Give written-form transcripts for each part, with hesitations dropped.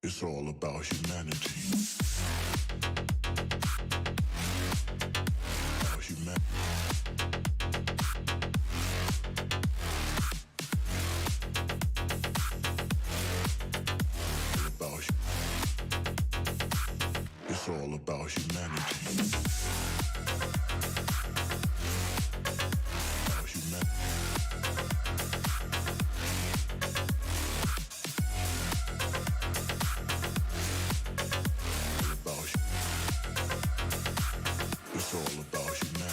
It's all about humanity. About humanity. It's all about humanity. About humanity. It's all about humanity.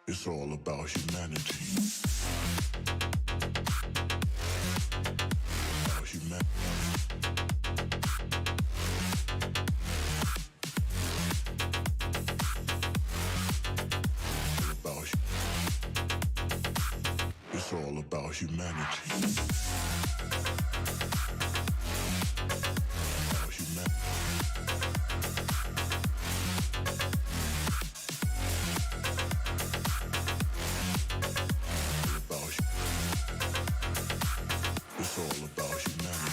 It's all about humanity. About humanity. It's all about humanity. About humanity. It's all about humanity.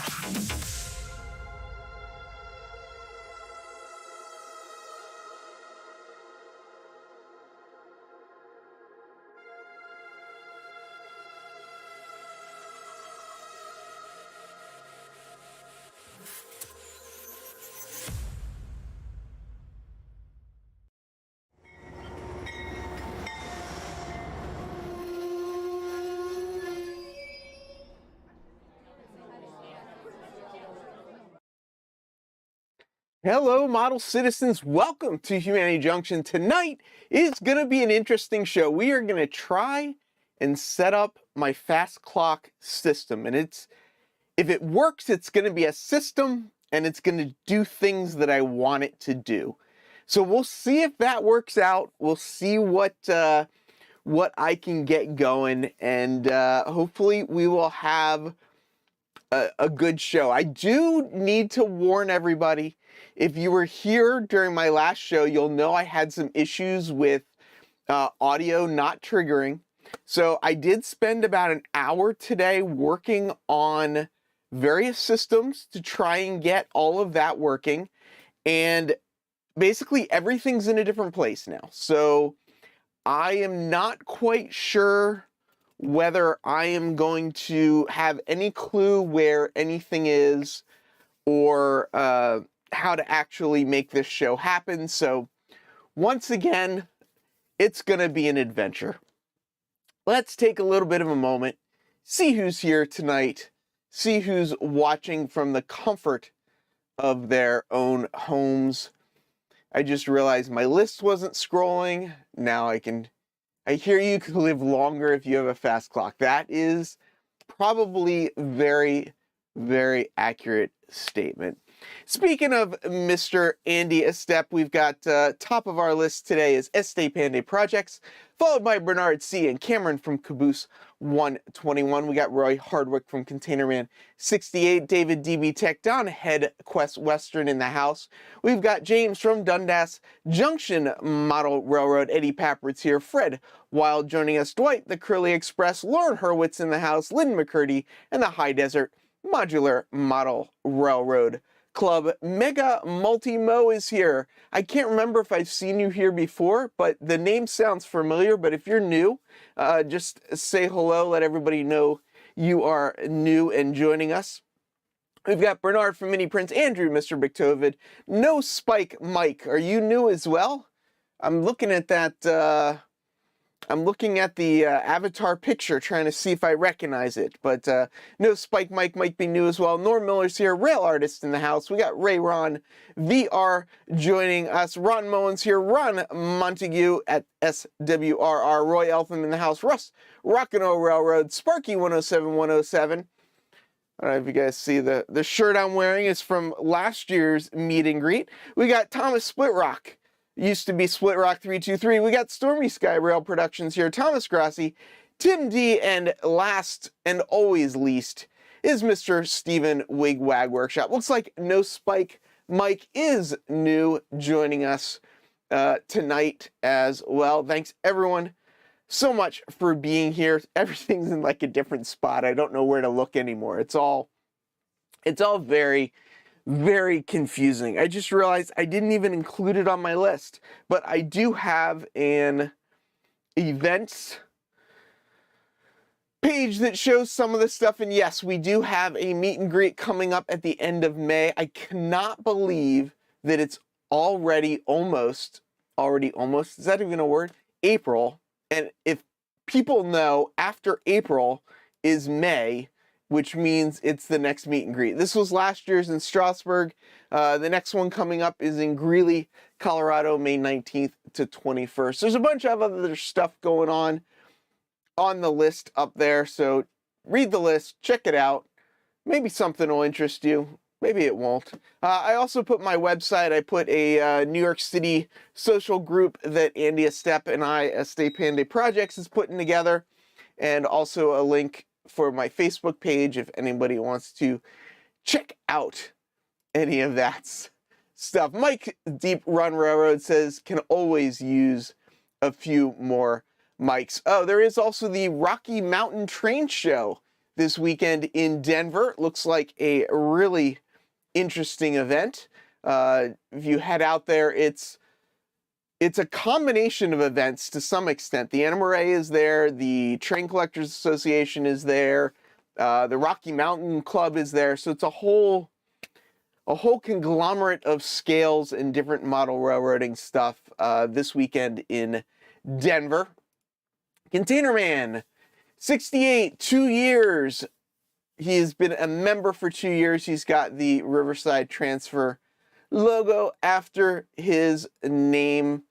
Hello, model citizens. Welcome to Humanity Junction. Tonight is going to be an interesting show. We are going to try and set up my fast clock system. And if it works, it's going to be a system and it's going to do things that I want it to do. So we'll see if that works out. We'll see what I can get going. And hopefully we will have a good show. I do need to warn everybody. If you were here during my last show, you'll know I had some issues with audio not triggering. So I did spend about an hour today working on various systems to try and get all of that working. And basically everything's in a different place now. So I am not quite sure whether I am going to have any clue where anything is or how to actually make this show happen. So once again, it's going to be an adventure. Let's take a little bit of a moment, see who's here tonight, see who's watching from the comfort of their own homes. I just realized my list wasn't scrolling. Now I hear you can live longer if you have a fast clock. That is probably very, very accurate statement. Speaking of Mr. Andy Estep, we've got top of our list today is Este Pande Projects, followed by Bernard C. and Cameron from Caboose 121. We got Roy Hardwick from Containerman 68, David DB Tech, Don Head Quest Western in the house. We've got James from Dundas Junction Model Railroad, Eddie Papritz here, Fred Wild joining us, Dwight the Curly Express, Lauren Hurwitz in the house, Lynn McCurdy, and the High Desert Modular Model Railroad Club. Mega Multi-Mo is here. I can't remember if I've seen you here before, but the name sounds familiar. But if you're new, just say hello, let everybody know you are new and joining us. We've got Bernard from Mini Prince, Andrew, Mr. Bictovid, No Spike Mike. Are you new as well? I'm looking at that I'm looking at the avatar picture, trying to see if I recognize it. But no, Spike Mike might be new as well. Norm Miller's here, rail artist in the house. We got Ray Ron VR joining us. Ron Mullins here, Ron Montague at SWRR. Roy Eltham in the house. Russ Rock'n'Roll Railroad. Sparky 107107. I don't know if you guys see the shirt I'm wearing is from last year's meet and greet. We got Thomas Splitrock. Used to be Split Rock 323. We got Stormy Sky Rail Productions here. Thomas Grassi, Tim D, and last and always least is Mr. Stephen Wigwag Workshop. Looks like No Spike Mike is new, joining us tonight as well. Thanks everyone so much for being here. Everything's in like a different spot. I don't know where to look anymore. It's all very, very confusing. I just realized I didn't even include it on my list, but I do have an events page that shows some of this stuff, and yes, we do have a meet and greet coming up at the end of May. I cannot believe that it's already almost, is that even a word? April, and if people know, after April is May, which means it's the next meet and greet. This was last year's in Strasburg. The next one coming up is in Greeley, Colorado, May 19th to 21st. There's a bunch of other stuff going on the list up there, so read the list, check it out. Maybe something will interest you. Maybe it won't. I also put my website. I put a New York City social group that Andy Estep and I, Estep Pande Projects, is putting together, and also a link for my Facebook page if anybody wants to check out any of that stuff. Mike Deep Run Railroad says can always use a few more mics. Oh, there is also the Rocky Mountain Train Show this weekend in Denver. Looks like a really interesting event. If you head out there, it's a combination of events to some extent. The NMRA is there, the Train Collectors Association is there, the Rocky Mountain Club is there, so it's a whole conglomerate of scales and different model railroading stuff this weekend in Denver. Container Man, 68, 2 years. He has been a member for 2 years. He's got the Riverside Transfer logo after his name.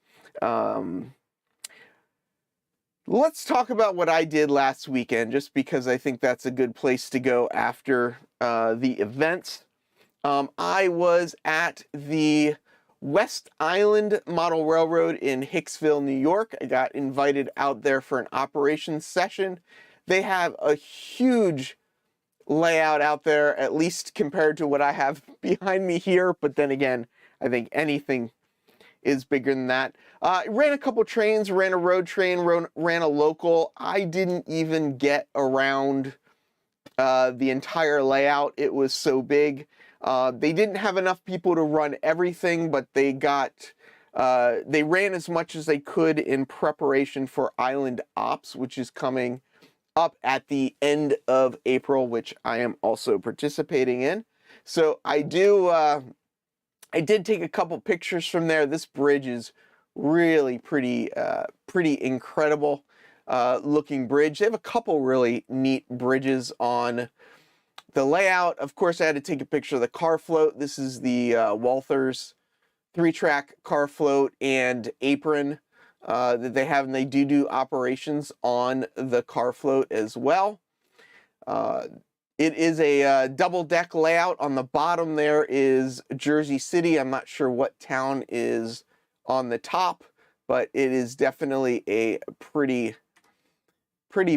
Let's talk about what I did last weekend, just because I think that's a good place to go after the events. I was at the West Island Model Railroad in Hicksville, New York. I got invited out there for an operations session. They have a huge layout out there, at least compared to what I have behind me here, but then again, I think anything is bigger than that. Ran a couple trains, ran a road train, ran a local. I didn't even get around the entire layout. It was so big. They didn't have enough people to run everything, but they ran as much as they could in preparation for Island Ops, which is coming up at the end of April, which I am also participating in. So I did take a couple pictures from there. This bridge is really pretty incredible looking bridge. They have a couple really neat bridges on the layout. Of course, I had to take a picture of the car float. This is the Walthers 3-track car float and apron that they have, and they do operations on the car float as well. It is a double-deck layout. On the bottom there is Jersey City. I'm not sure what town is on the top, but it is definitely a pretty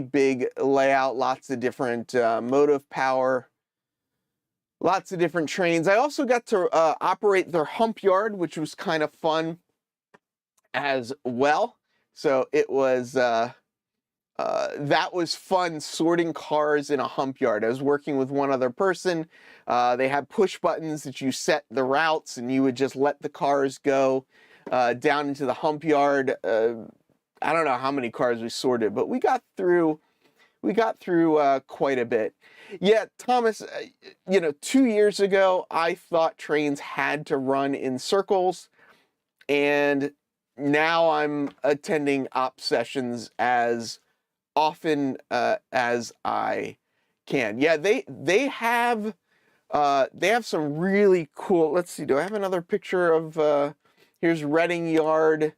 big layout. Lots of different motive power, lots of different trains. I also got to operate their hump yard, which was kind of fun as well. So it was that was fun, sorting cars in a hump yard. I was working with one other person. They had push buttons that you set the routes, and you would just let the cars go down into the hump yard. I don't know how many cars we sorted, but we got through quite a bit. Yeah, Thomas, 2 years ago, I thought trains had to run in circles, and now I'm attending op sessions as often as I can. Yeah, they have some really cool. Let's see. Do I have another picture of? Here's Reading Yard.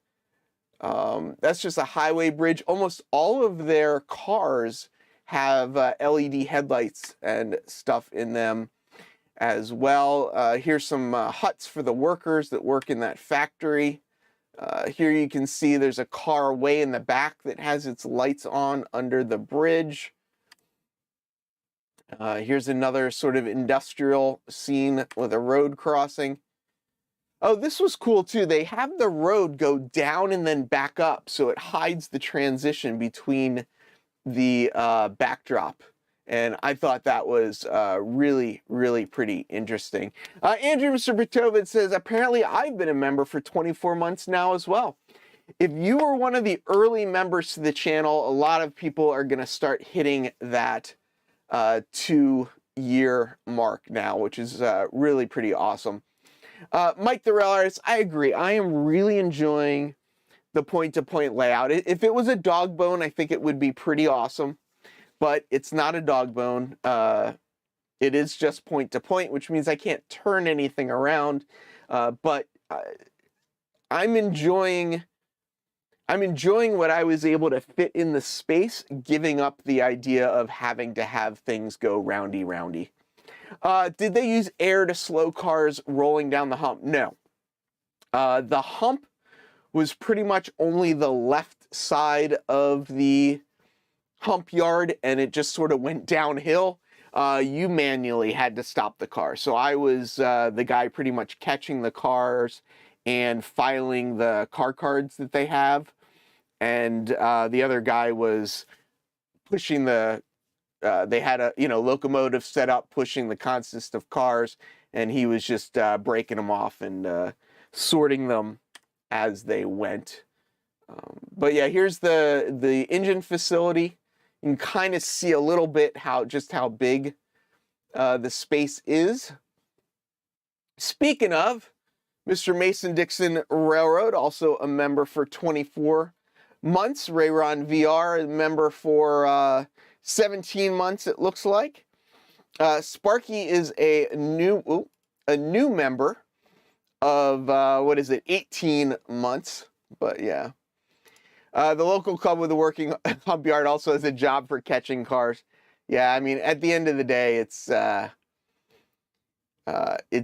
That's just a highway bridge. Almost all of their cars have LED headlights and stuff in them as well. Here's some huts for the workers that work in that factory. Here you can see there's a car way in the back that has its lights on under the bridge. Here's another sort of industrial scene with a road crossing. Oh, this was cool too. They have the road go down and then back up, so it hides the transition between the backdrop. And I thought that was really, really pretty interesting. Andrew Mr. Bertovid says, apparently I've been a member for 24 months now as well. If you were one of the early members to the channel, a lot of people are going to start hitting that 2-year mark now, which is really pretty awesome. Mike the Rail Artist, I agree. I am really enjoying the point-to-point layout. If it was a dog bone, I think it would be pretty awesome, but it's not a dog bone. It is just point-to-point, which means I can't turn anything around. But I'm enjoying what I was able to fit in the space, giving up the idea of having to have things go roundy-roundy. Did they use air to slow cars rolling down the hump? No. The hump was pretty much only the left side of the hump yard, and it just sort of went downhill. You manually had to stop the car. So I was the guy pretty much catching the cars and filing the car cards that they have. And the other guy was pushing the they had a locomotive set up pushing the consist of cars, and he was just breaking them off and sorting them as they went. But yeah, here's the engine facility. You can kind of see a little bit how big the space is. Speaking of, Mr. Mason-Dixon Railroad, also a member for 24 months. Rayron VR, a member for 17 months, it looks like. Sparky is a new member of 18 months. But yeah. The local club with the working hump yard also has a job for catching cars. Yeah, I mean, at the end of the day, it's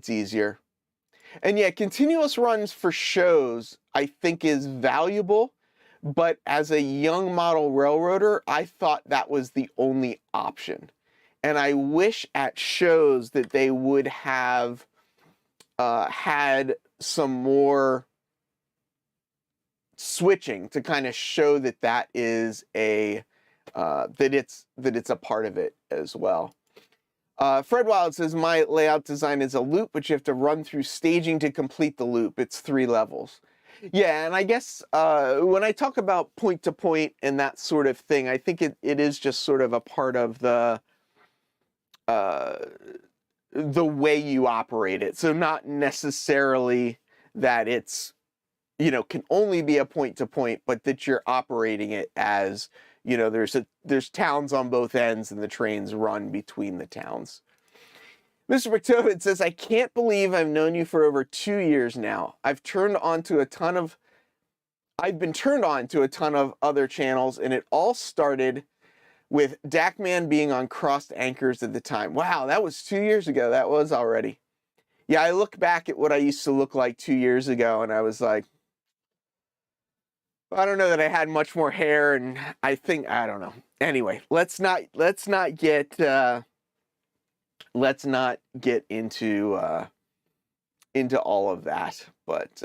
easier. And yeah, continuous runs for shows, I think, is valuable. But as a young model railroader, I thought that was the only option. And I wish at shows that they would have had some more switching to kind of show that that is a that it's a part of it as well. Fred Wild says, my layout design is a loop, but you have to run through staging to complete the loop. It's 3 levels. Yeah, and I guess when I talk about point-to-point and that sort of thing, I think it is just sort of a part of the way you operate it. So not necessarily that it's, can only be a point-to-point, but that you're operating it as, there's towns on both ends and the trains run between the towns. Mr. McTovid says, I can't believe I've known you for over 2 years now. I've been turned on to a ton of other channels, and it all started with Dakman being on Crossed Anchors at the time. Wow, that was 2 years ago. That was already. Yeah, I look back at what I used to look like 2 years ago, and I was like, I don't know that I had much more hair, and I don't know. Anyway, let's not get into all of that. But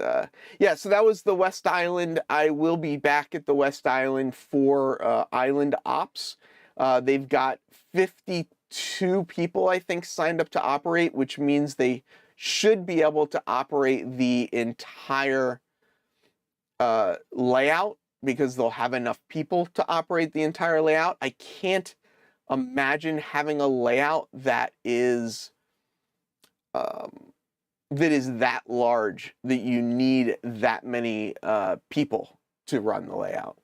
yeah, so that was the West Island. I will be back at the West Island for Island Ops. They've got 52 people, I think, signed up to operate, which means they should be able to operate the entire layout, because they'll have enough people to operate the entire layout. I can't imagine having a layout that is that is that large that you need that many people to run the layout.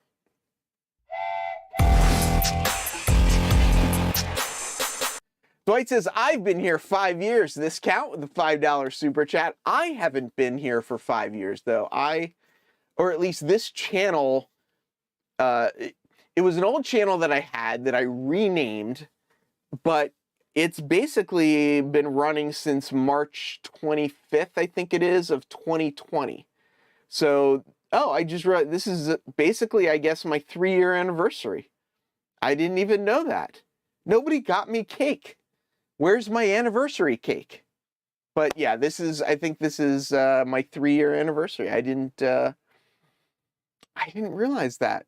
Dwight says, I've been here 5 years. This count with the $5 super chat. I haven't been here for 5 years, though. Or at least this channel, it was an old channel that I had that I renamed, but it's basically been running since March 25th, I think it is, of 2020. So, I just realized this is basically, I guess, my 3-year anniversary. I didn't even know that. Nobody got me cake. Where's my anniversary cake? But yeah, I think this is my 3-year anniversary. I didn't realize that.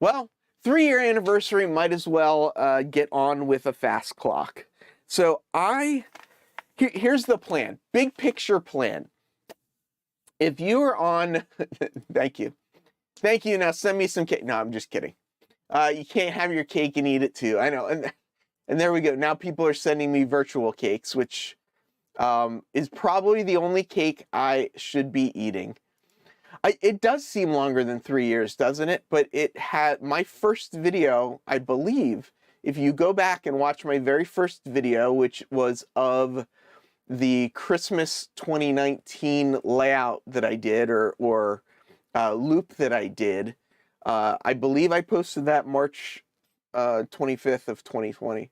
Well, 3-year anniversary, might as well get on with a fast clock. So here's the plan, big picture plan. If you are on, thank you. Now send me some cake. No, I'm just kidding. You can't have your cake and eat it too. I know. And there we go. Now people are sending me virtual cakes, which is probably the only cake I should be eating. It does seem longer than 3 years, doesn't it? But it had my first video, I believe, if you go back and watch my very first video, which was of the Christmas 2019 layout that I did, or loop that I did, I believe I posted that March 25th of 2020.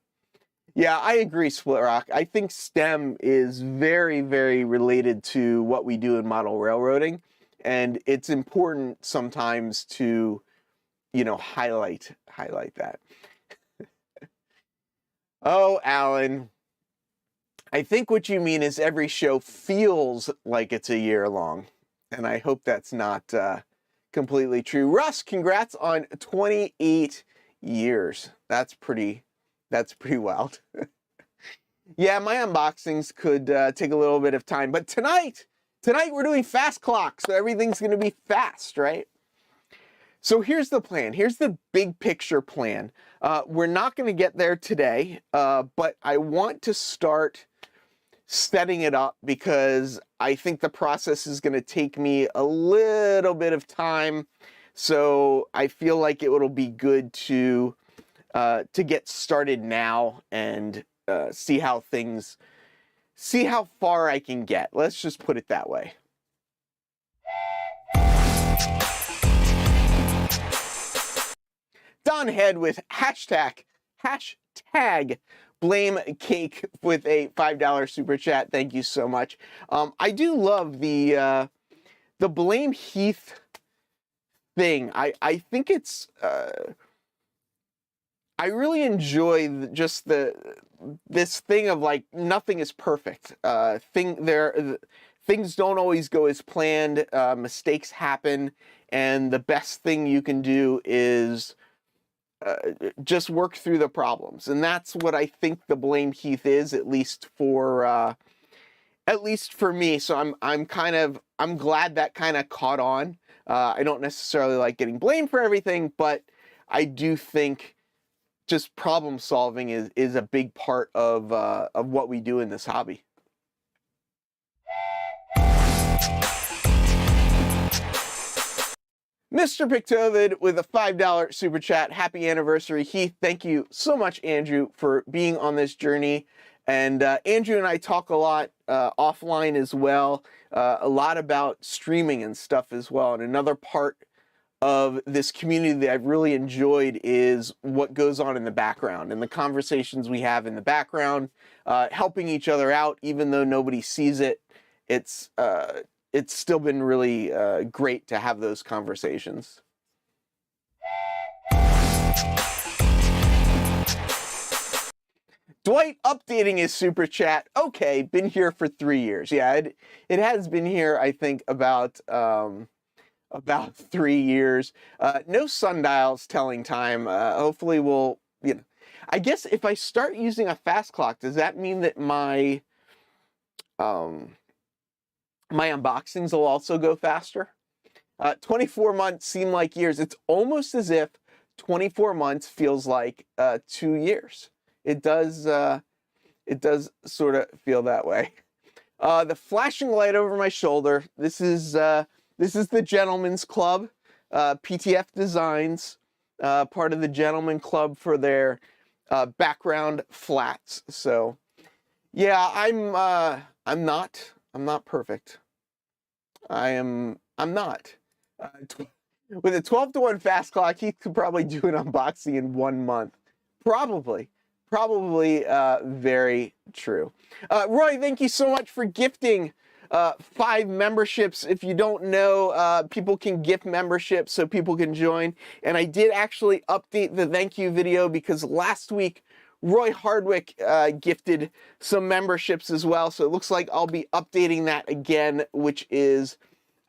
Yeah, I agree, Split Rock. I think STEM is very, very related to what we do in model railroading. And it's important sometimes to, highlight that. Oh, Alan, I think what you mean is every show feels like it's a year long. And I hope that's not completely true. Russ, congrats on 28 years. That's pretty wild. Yeah, my unboxings could take a little bit of time, but tonight we're doing fast clock, so everything's going to be fast, right? So here's the plan. Here's the big picture plan. We're not going to get there today, but I want to start setting it up because I think the process is going to take me a little bit of time. So I feel like it will be good to get started now and see how far I can get. Let's just put it that way. Don Head with hashtag blame cake with a $5 super chat. Thank you so much. I do love the blame Heath thing. I think it's I really enjoy just this thing of like nothing is perfect. Things don't always go as planned. Mistakes happen, and the best thing you can do is just work through the problems. And that's what I think the blame Heath is, at least for me. So I'm glad that kind of caught on. I don't necessarily like getting blamed for everything, but I do think just problem solving is a big part of what we do in this hobby. Mr. Pictovid with a $5 super chat. Happy anniversary, Heath. Thank you so much, Andrew, for being on this journey. And Andrew and I talk a lot offline as well, a lot about streaming and stuff as well. And another part of this community that I've really enjoyed is what goes on in the background and the conversations we have in the background, helping each other out, even though nobody sees it. It's still been really great to have those conversations. Dwight updating his super chat. Okay, been here for 3 years. Yeah, it has been here, I think, about 3 years. No sundials telling time. Hopefully we'll, I guess if I start using a fast clock, does that mean that my unboxings will also go faster? 24 months seem like years. It's almost as if 24 months feels like 2 years. It does sort of feel that way. The flashing light over my shoulder. This is the Gentleman's Club, PTF Designs, part of the Gentleman Club for their background flats. So, yeah, I'm not perfect. I'm not. With a 12-to-1 fast clock, he could probably do an unboxing in 1 month. Probably. Very true. Roy, thank you so much for gifting 5 memberships. If you don't know, people can gift memberships so people can join. And I did actually update the thank you video because last week Roy Hardwick gifted some memberships as well. So it looks like I'll be updating that again, which is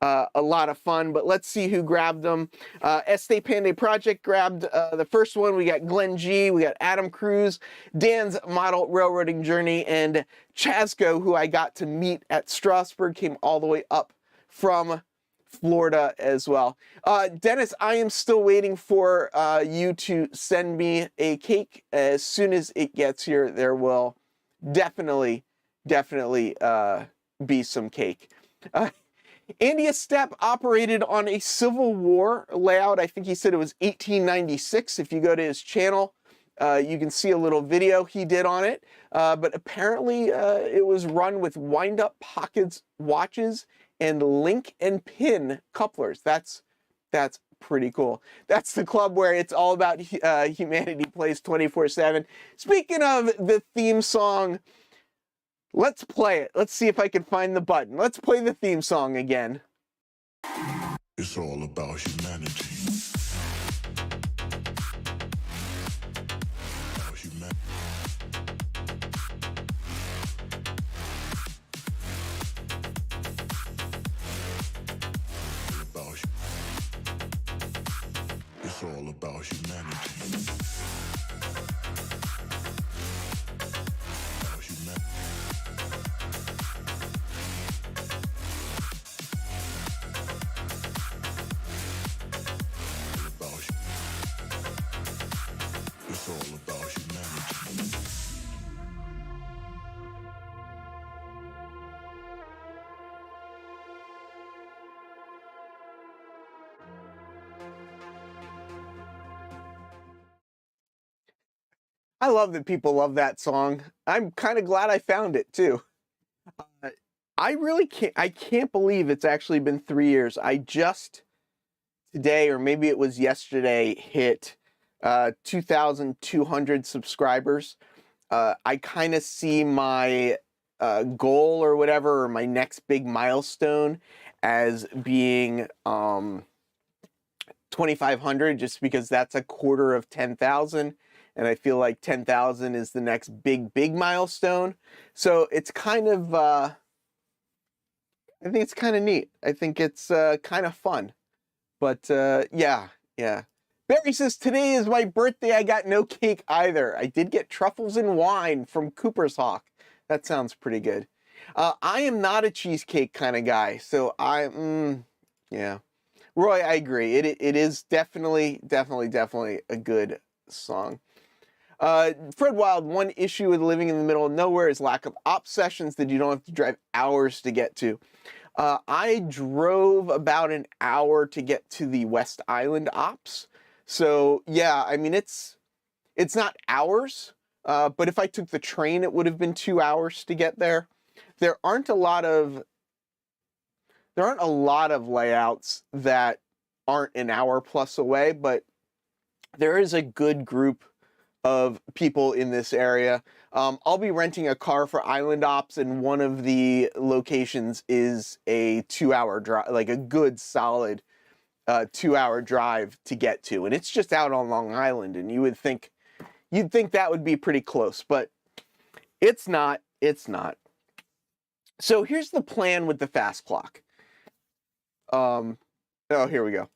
a lot of fun. But let's see who grabbed them. Este Pande Project grabbed the first one. We got Glenn G, we got Adam Cruz, Dan's Model Railroading Journey, and Chasco, who I got to meet at Strasbourg, came all the way up from Florida as well. Dennis, I am still waiting for you to send me a cake. As soon as it gets here, there will definitely be some cake. Andy Estep operated on a Civil War layout. I think he said it was 1896. If you go to his channel, you can see a little video he did on it. But apparently it was run with wind-up pockets, watches, and link and pin couplers. That's pretty cool. That's the club where it's all about humanity plays 24/7. Speaking of the theme song, let's play it. Let's see if I can find the button. Let's play the theme song again. It's all about humanity. About humanity. It's all about humanity. It's all about humanity. I love that people love that song. I'm kind of glad I found it too. I can't believe it's actually been 3 years. I just today, or maybe it was yesterday, hit 2,200 subscribers. I kind of see my goal or whatever, or my next big milestone as being 2,500, just because that's a quarter of 10,000. And I feel like 10,000 is the next big milestone. So it's kind of, I think it's kind of neat. I think it's kind of fun. But yeah. Barry says, today is my birthday. I got no cake either. I did get truffles and wine from Cooper's Hawk. That sounds pretty good. I am not a cheesecake kind of guy. So yeah. Roy, I agree. It is definitely a good song. Fred Wild, one issue with living in the middle of nowhere is lack of op sessions that you don't have to drive hours to get to. I drove about an hour to get to the West Island ops. So yeah, I mean, it's not hours, but if I took the train, it would have been 2 hours to get there. There aren't a lot of layouts that aren't an hour plus away, but there is a good group of people in this area. I'll be renting a car for Island Ops, and one of the locations is a 2-hour drive, like a good solid 2-hour drive to get to, and it's just out on Long Island, and you'd think that would be pretty close, but it's not. So here's the plan with the fast clock. Oh, here we go.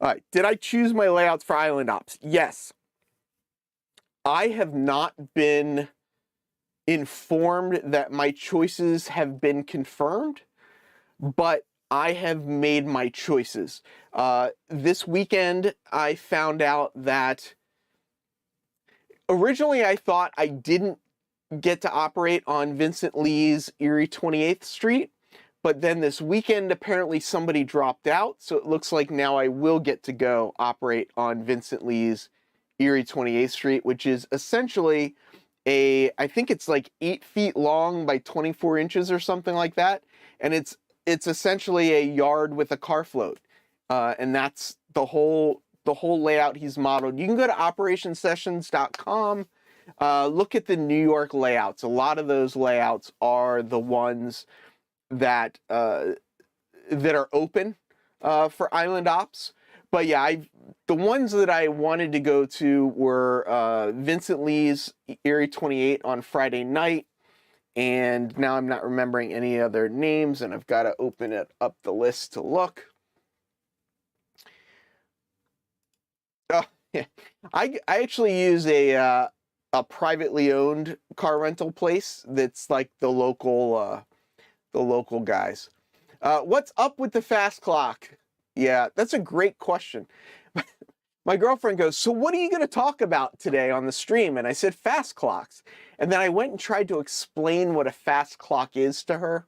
All right, did I choose my layouts for Island Ops? Yes. I have not been informed that my choices have been confirmed, but I have made my choices. This weekend, I found out that originally I thought I didn't get to operate on Vincent Lee's Erie 28th Street, but then this weekend apparently somebody dropped out, so it looks like now I will get to go operate on Vincent Lee's Erie 28th Street, which is essentially I think it's like 8 feet long by 24 inches or something like that, and it's essentially a yard with a car float, and that's the whole layout he's modeled. You can go to operationsessions.com, look at the New York layouts. A lot of those layouts are the ones that are open for island ops. But yeah, the ones that I wanted to go to were Vincent Lee's Erie 28 on Friday night, and now I'm not remembering any other names, and I've got to open it up the list to look. Oh, yeah. I actually use a privately owned car rental place that's like the local guys. What's up with the fast clock? Yeah, that's a great question. My girlfriend goes, so what are you going to talk about today on the stream? And I said, fast clocks. And then I went and tried to explain what a fast clock is to her,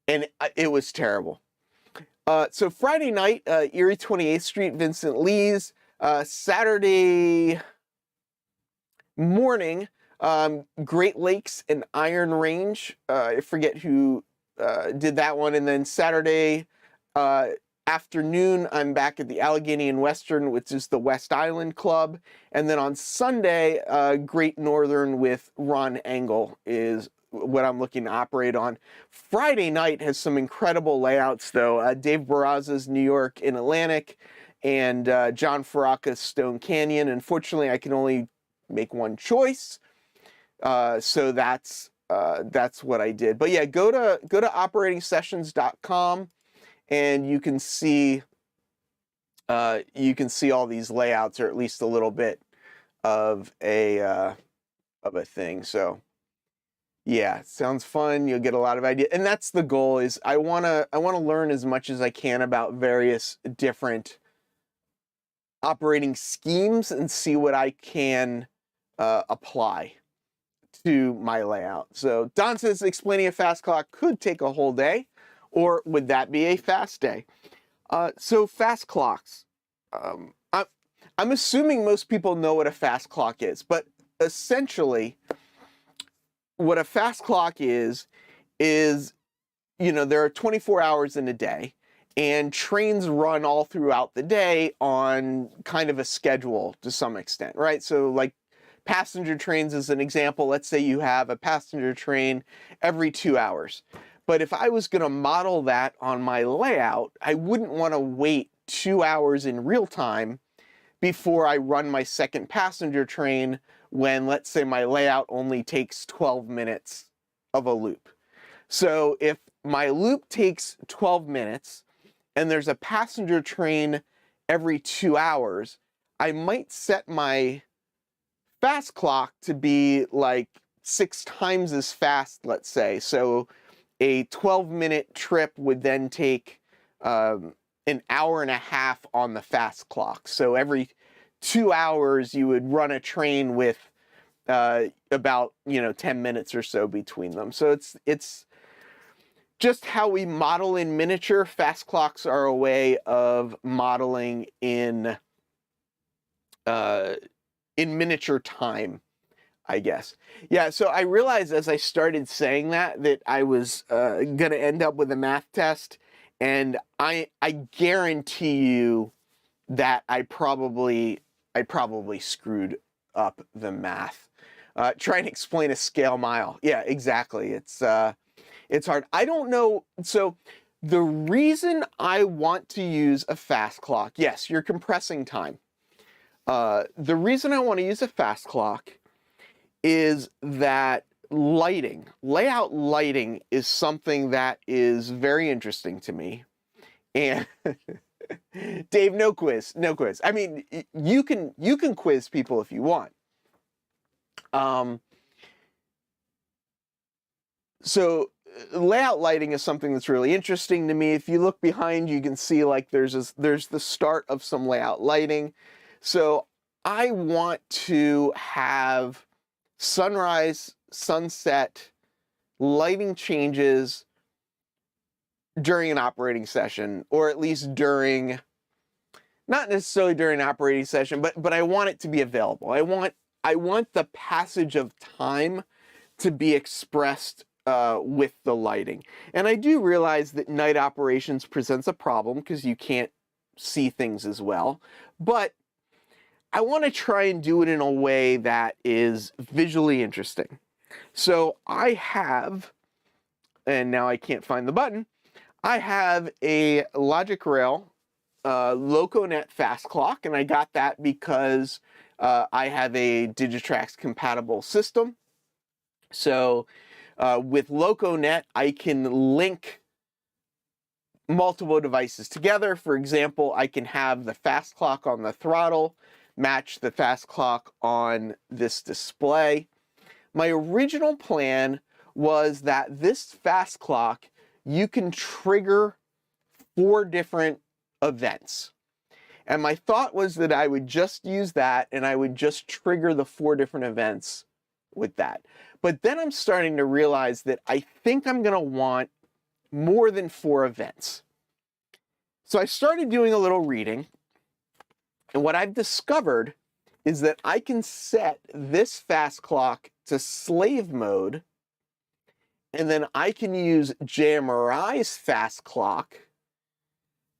and it was terrible. So Friday night, Erie 28th Street, Vincent Lee's. Saturday morning, Great Lakes and Iron Range. I forget who did that one. And then Saturday afternoon, I'm back at the Allegheny and Western, which is the West Island Club. And then on Sunday, Great Northern with Ron Engel is what I'm looking to operate on. Friday night has some incredible layouts, though. Dave Barraza's New York in Atlantic and John Faraka's Stone Canyon. Unfortunately, I can only make one choice, so that's what I did. But yeah, go to operatingsessions.com, and you can see all these layouts, or at least a little bit of a thing. So yeah, sounds fun. You'll get a lot of ideas, and that's the goal. Is I wanna learn as much as I can about various different operating schemes and see what I can apply to my layout. So Don says explaining a fast clock could take a whole day, or would that be a fast day? So fast clocks. I'm assuming most people know what a fast clock is, but essentially, what a fast clock is, there are 24 hours in a day, and trains run all throughout the day on kind of a schedule to some extent, right? So like passenger trains as an example, let's say you have a passenger train every 2 hours. But if I was going to model that on my layout, I wouldn't want to wait 2 hours in real time before I run my second passenger train when, let's say, my layout only takes 12 minutes of a loop. So if my loop takes 12 minutes and there's a passenger train every 2 hours, I might set my fast clock to be like 6 times as fast, let's say. So a 12-minute trip would then take an hour and a half on the fast clock. So every 2 hours you would run a train with about 10 minutes or so between them. So it's just how we model in miniature. Fast clocks are a way of modeling in miniature time, I guess. Yeah, so I realized as I started saying that I was going to end up with a math test, and I guarantee you that I probably screwed up the math. Trying to explain a scale mile. Yeah, exactly. It's hard. I don't know. So the reason I want to use a fast clock, yes, you're compressing time. The reason I want to use a fast clock is that layout lighting is something that is very interesting to me. And Dave, no quiz. I mean, you can quiz people if you want. So layout lighting is something that's really interesting to me. If you look behind, you can see like there's the start of some layout lighting. So I want to have sunrise, sunset, lighting changes during an operating session, or at least during, not necessarily during an operating session, but I want it to be available. I want the passage of time to be expressed with the lighting. And I do realize that night operations presents a problem because you can't see things as well, but I want to try and do it in a way that is visually interesting. So I have, and now I can't find the button, I have a Logic Rail LocoNet fast clock, and I got that because I have a Digitrax compatible system. So with LocoNet, I can link multiple devices together. For example, I can have the fast clock on the throttle match the fast clock on this display. My original plan was that this fast clock, you can trigger 4 different events. And my thought was that I would just use that and I would just trigger the 4 different events with that. But then I'm starting to realize that I think I'm going to want more than 4 events. So I started doing a little reading, and what I've discovered is that I can set this fast clock to slave mode, and then I can use JMRI's fast clock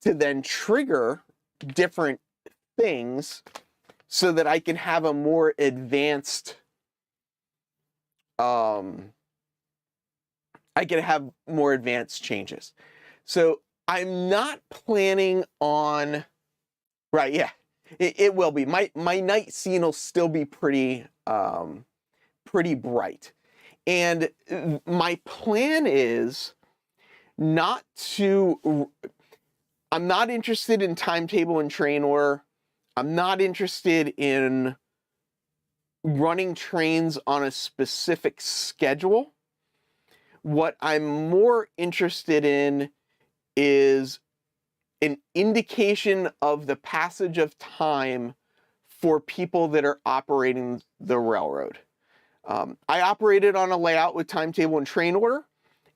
to then trigger different things so that I can have a more advanced, changes. So I'm not planning on, right, yeah, it will be. My night scene will still be pretty bright. And my plan is not to, I'm not interested in timetable and train order. I'm not interested in running trains on a specific schedule. What I'm more interested in is an indication of the passage of time for people that are operating the railroad. I operated on a layout with timetable and train order.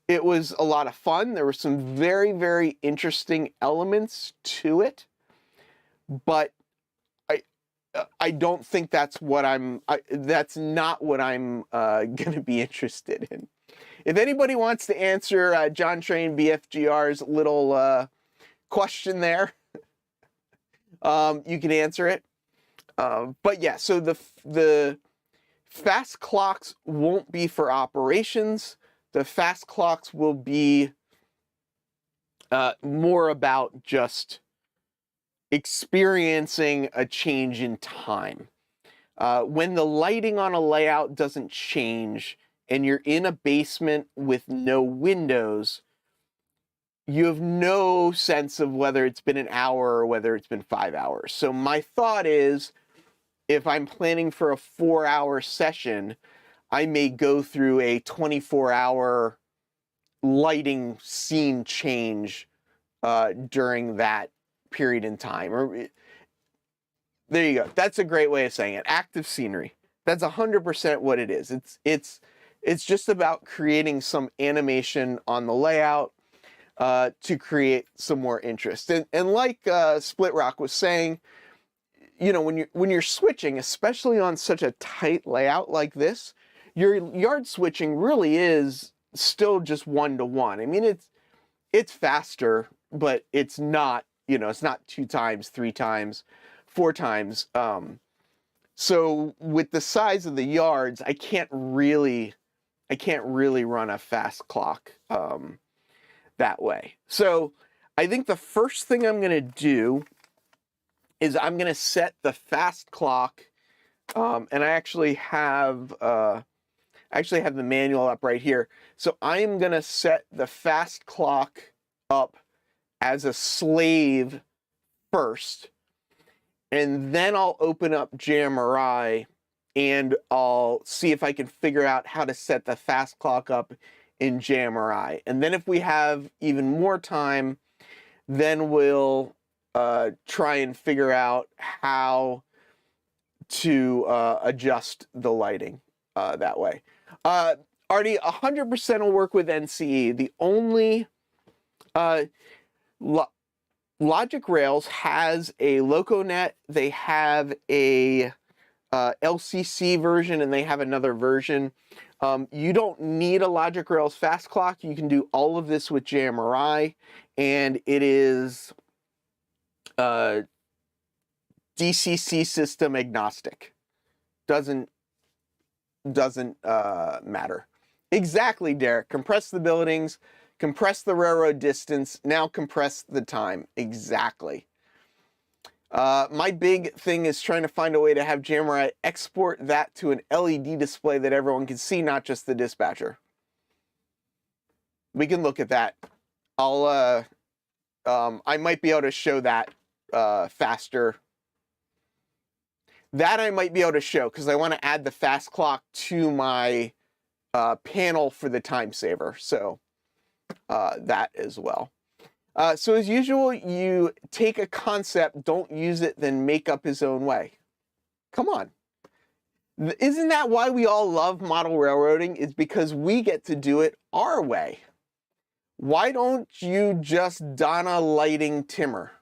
It was a lot of fun. There were some very, very interesting elements to it, but I don't think that's what that's not what I'm going to be interested in. If anybody wants to answer John Train BFGR's little question there, you can answer it. But yeah, so the fast clocks won't be for operations. The fast clocks will be more about just experiencing a change in time. When the lighting on a layout doesn't change and you're in a basement with no windows, you have no sense of whether it's been an hour or whether it's been 5 hours. So my thought is, if I'm planning for a 4-hour session, I may go through a 24-hour lighting scene change during that period in time. There you go. That's a great way of saying it. Active scenery. That's 100% what it is. It's just about creating some animation on the layout to create some more interest. And like Split Rock was saying, you know, when you're switching, especially on such a tight layout like this, your yard switching really is still just 1-to-1. I mean, it's faster, but it's not, you know, it's not 2 times, 3 times, 4 times. So with the size of the yards, I can't really run a fast clock that way. So I think the first thing I'm going to do is I'm going to set the fast clock, and I actually have the manual up right here. So I am going to set the fast clock up as a slave first, and then I'll open up JMRI and I'll see if I can figure out how to set the fast clock up in JMRI. And then if we have even more time, then we'll try and figure out how to adjust the lighting. that way. Artie, 100% will work with NCE. The only Logic Rails has a LocoNet, they have a LCC version, and they have another version. You don't need a Logic Rails fast clock. You can do all of this with JMRI, and it is DCC system agnostic. Doesn't matter. Exactly, Derek. Compress the buildings, compress the railroad distance, now compress the time. Exactly. My big thing is trying to find a way to have JMRI export that to an LED display that everyone can see, not just the dispatcher. We can look at that. I might be able to show that faster. That I might be able to show because I want to add the fast clock to my panel for the time saver. So that as well. So as usual, you take a concept, don't use it, then make up his own way. Come on. Isn't that why we all love model railroading? It's because we get to do it our way. Why don't you just Donna lighting Timmer?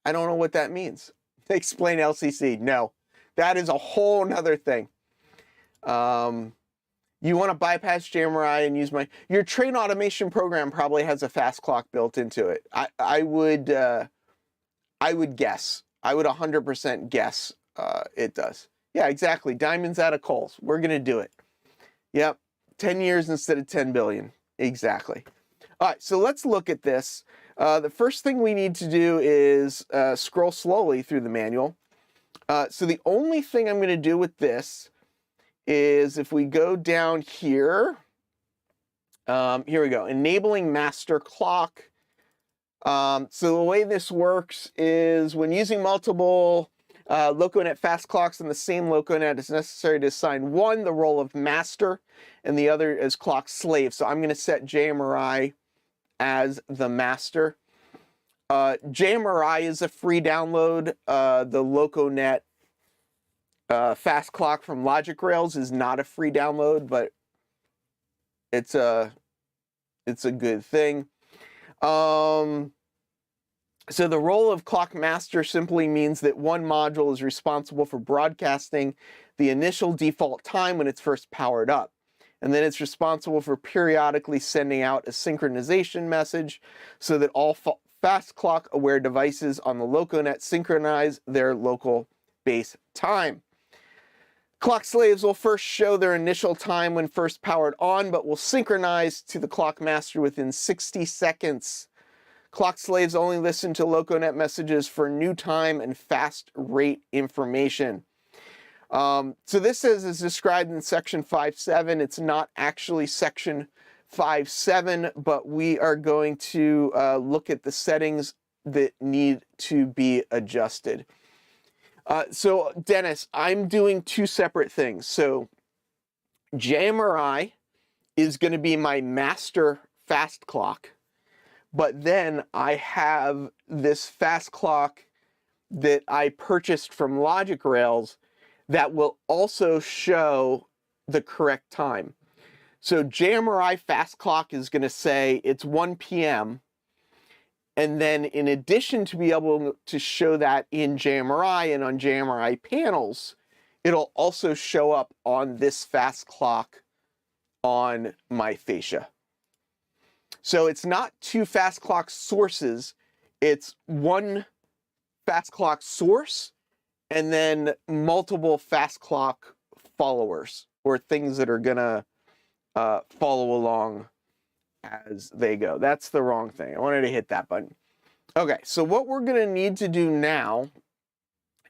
I don't know what that means. Explain LCC. No, that is a whole nother thing. You want to bypass JMRI and use your train automation program probably has a fast clock built into it. I would guess. I would 100% guess it does. Yeah, exactly. Diamonds out of coals. We're going to do it. Yep. 10 years instead of 10 billion. Exactly. All right, so let's look at this. The first thing we need to do is scroll slowly through the manual. So the only thing I'm going to do with this is if we go down here, here we go, enabling master clock. So the way this works is when using multiple LocoNet fast clocks in the same LocoNet, it's necessary to assign one the role of master and the other as clock slave. So I'm going to set JMRI as the master. JMRI is a free download. The LocoNet fast clock from Logic Rails is not a free download, but it's a good thing. So the role of clock master simply means that one module is responsible for broadcasting the initial default time when it's first powered up. And then it's responsible for periodically sending out a synchronization message so that all fast clock aware devices on the LocoNet synchronize their local base time. Clock slaves will first show their initial time when first powered on, but will synchronize to the clock master within 60 seconds. Clock slaves only listen to LocoNet messages for new time and fast rate information. So this is described in section 5.7. It's not actually section 5.7, but we are going to look at the settings that need to be adjusted. So Dennis, I'm doing two separate things. So JMRI is going to be my master fast clock, but then I have this fast clock that I purchased from Logic Rails that will also show the correct time. So JMRI fast clock is going to say it's 1 p.m. And then in addition to be able to show that in JMRI and on JMRI panels, it'll also show up on this fast clock on my fascia. So it's not two fast clock sources, it's one fast clock source and then multiple fast clock followers or things that are gonna follow along as they go. That's the wrong thing. I wanted to hit that button. Okay, so what we're going to need to do now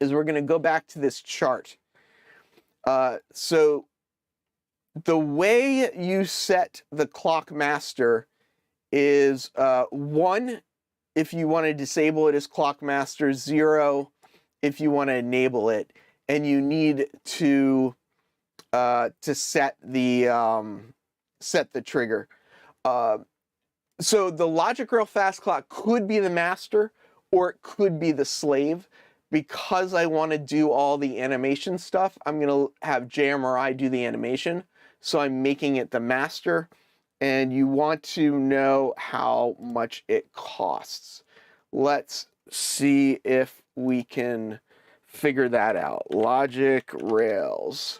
is we're going to go back to this chart. So the way you set the clock master is 1 if you want to disable it as clock master, 0 if you want to enable it, and you need to set the trigger. So the Logic Rail fast clock could be the master or it could be the slave. because I want to do all the animation stuff, I'm going to have JMRI do the animation. So I'm making it the master, and you want to know how much it costs. Let's see if we can figure that out. Logic Rails.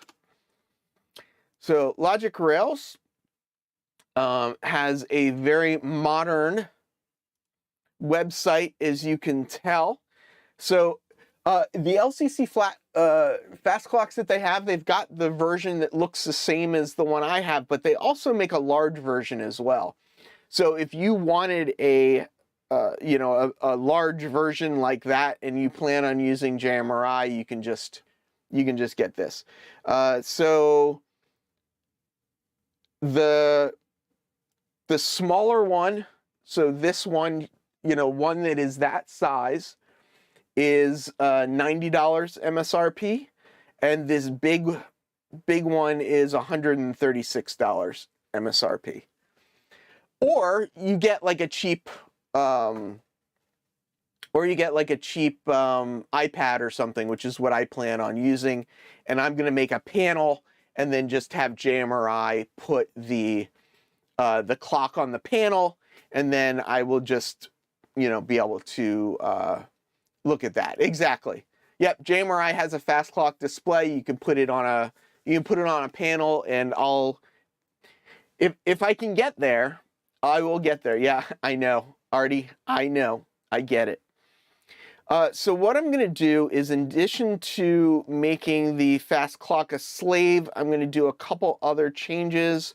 So Logic Rails has a very modern website, as you can tell. So the LCC fast clocks that they have, they've got the version that looks the same as the one I have, but they also make a large version as well. So if you wanted a large version like that, and you plan on using JMRI, you can just get this. So the smaller one, so this one, one that is that size, is $90 MSRP, and this big one is $136 MSRP. Or you get like a cheap iPad or something, which is what I plan on using, and I'm going to make a panel and then just have JMRI put the clock on the panel, and then I will just be able to look at that. Exactly. Yep, JMRI has a fast clock display. You can put it on a panel, and if I can get there, I will get there. Yeah, I know, Artie. I know. I get it. So what I'm going to do is, in addition to making the fast clock a slave, I'm going to do a couple other changes.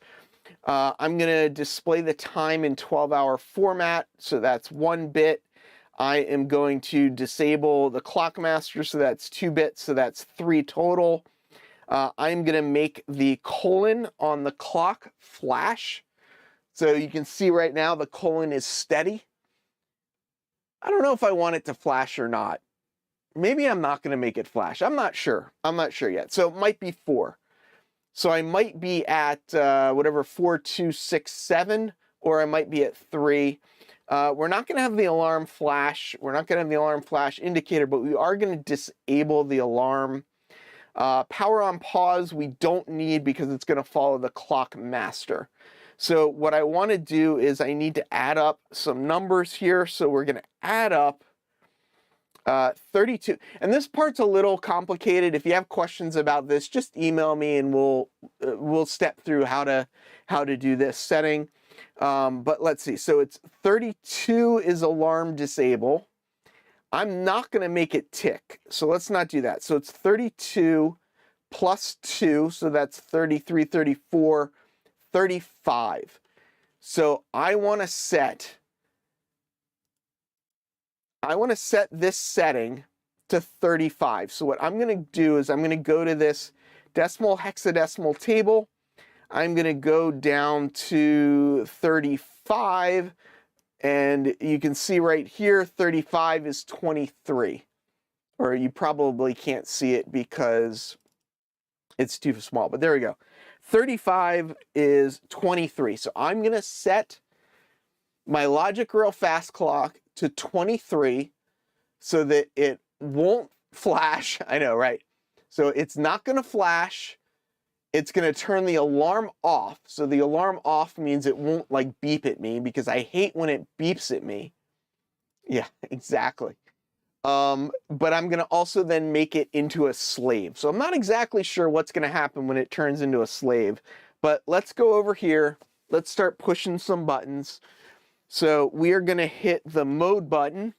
I'm going to display the time in 12-hour format, so that's 1 bit. I am going to disable the clock master, so that's 2 bits, so that's 3 total. I'm going to make the colon on the clock flash. So you can see right now the colon is steady. I don't know if I want it to flash or not. Maybe I'm not going to make it flash. I'm not sure. I'm not sure yet. So it might be 4. So I might be at 4, 2, 6, 7, or I might be at 3. We're not going to have the alarm flash. We're not going to have the alarm flash indicator, but we are going to disable the alarm. Power on pause we don't need because it's going to follow the clock master. So what I want to do is I need to add up some numbers here. So we're going to add up 32. And this part's a little complicated. If you have questions about this, just email me and we'll step through how to do this setting. But let's see. So it's 32 is alarm disable. I'm not going to make it tick, so let's not do that. So it's 32 plus 2, so that's 33, 34, 35. So I want to set this setting to 35. So what I'm going to do is I'm going to go to this decimal hexadecimal table. I'm going to go down to 35, and you can see right here 35 is 23. Or you probably can't see it because it's too small, but there we go. 35 is 23. So I'm going to set my Logic Rail fast clock to 23 so that it won't flash. I know, right? So it's not going to flash. It's going to turn the alarm off. So the alarm off means it won't like beep at me, because I hate when it beeps at me. Yeah, exactly. But I'm going to also then make it into a slave. So I'm not exactly sure what's going to happen when it turns into a slave, but let's go over here. Let's start pushing some buttons. So we are going to hit the mode button,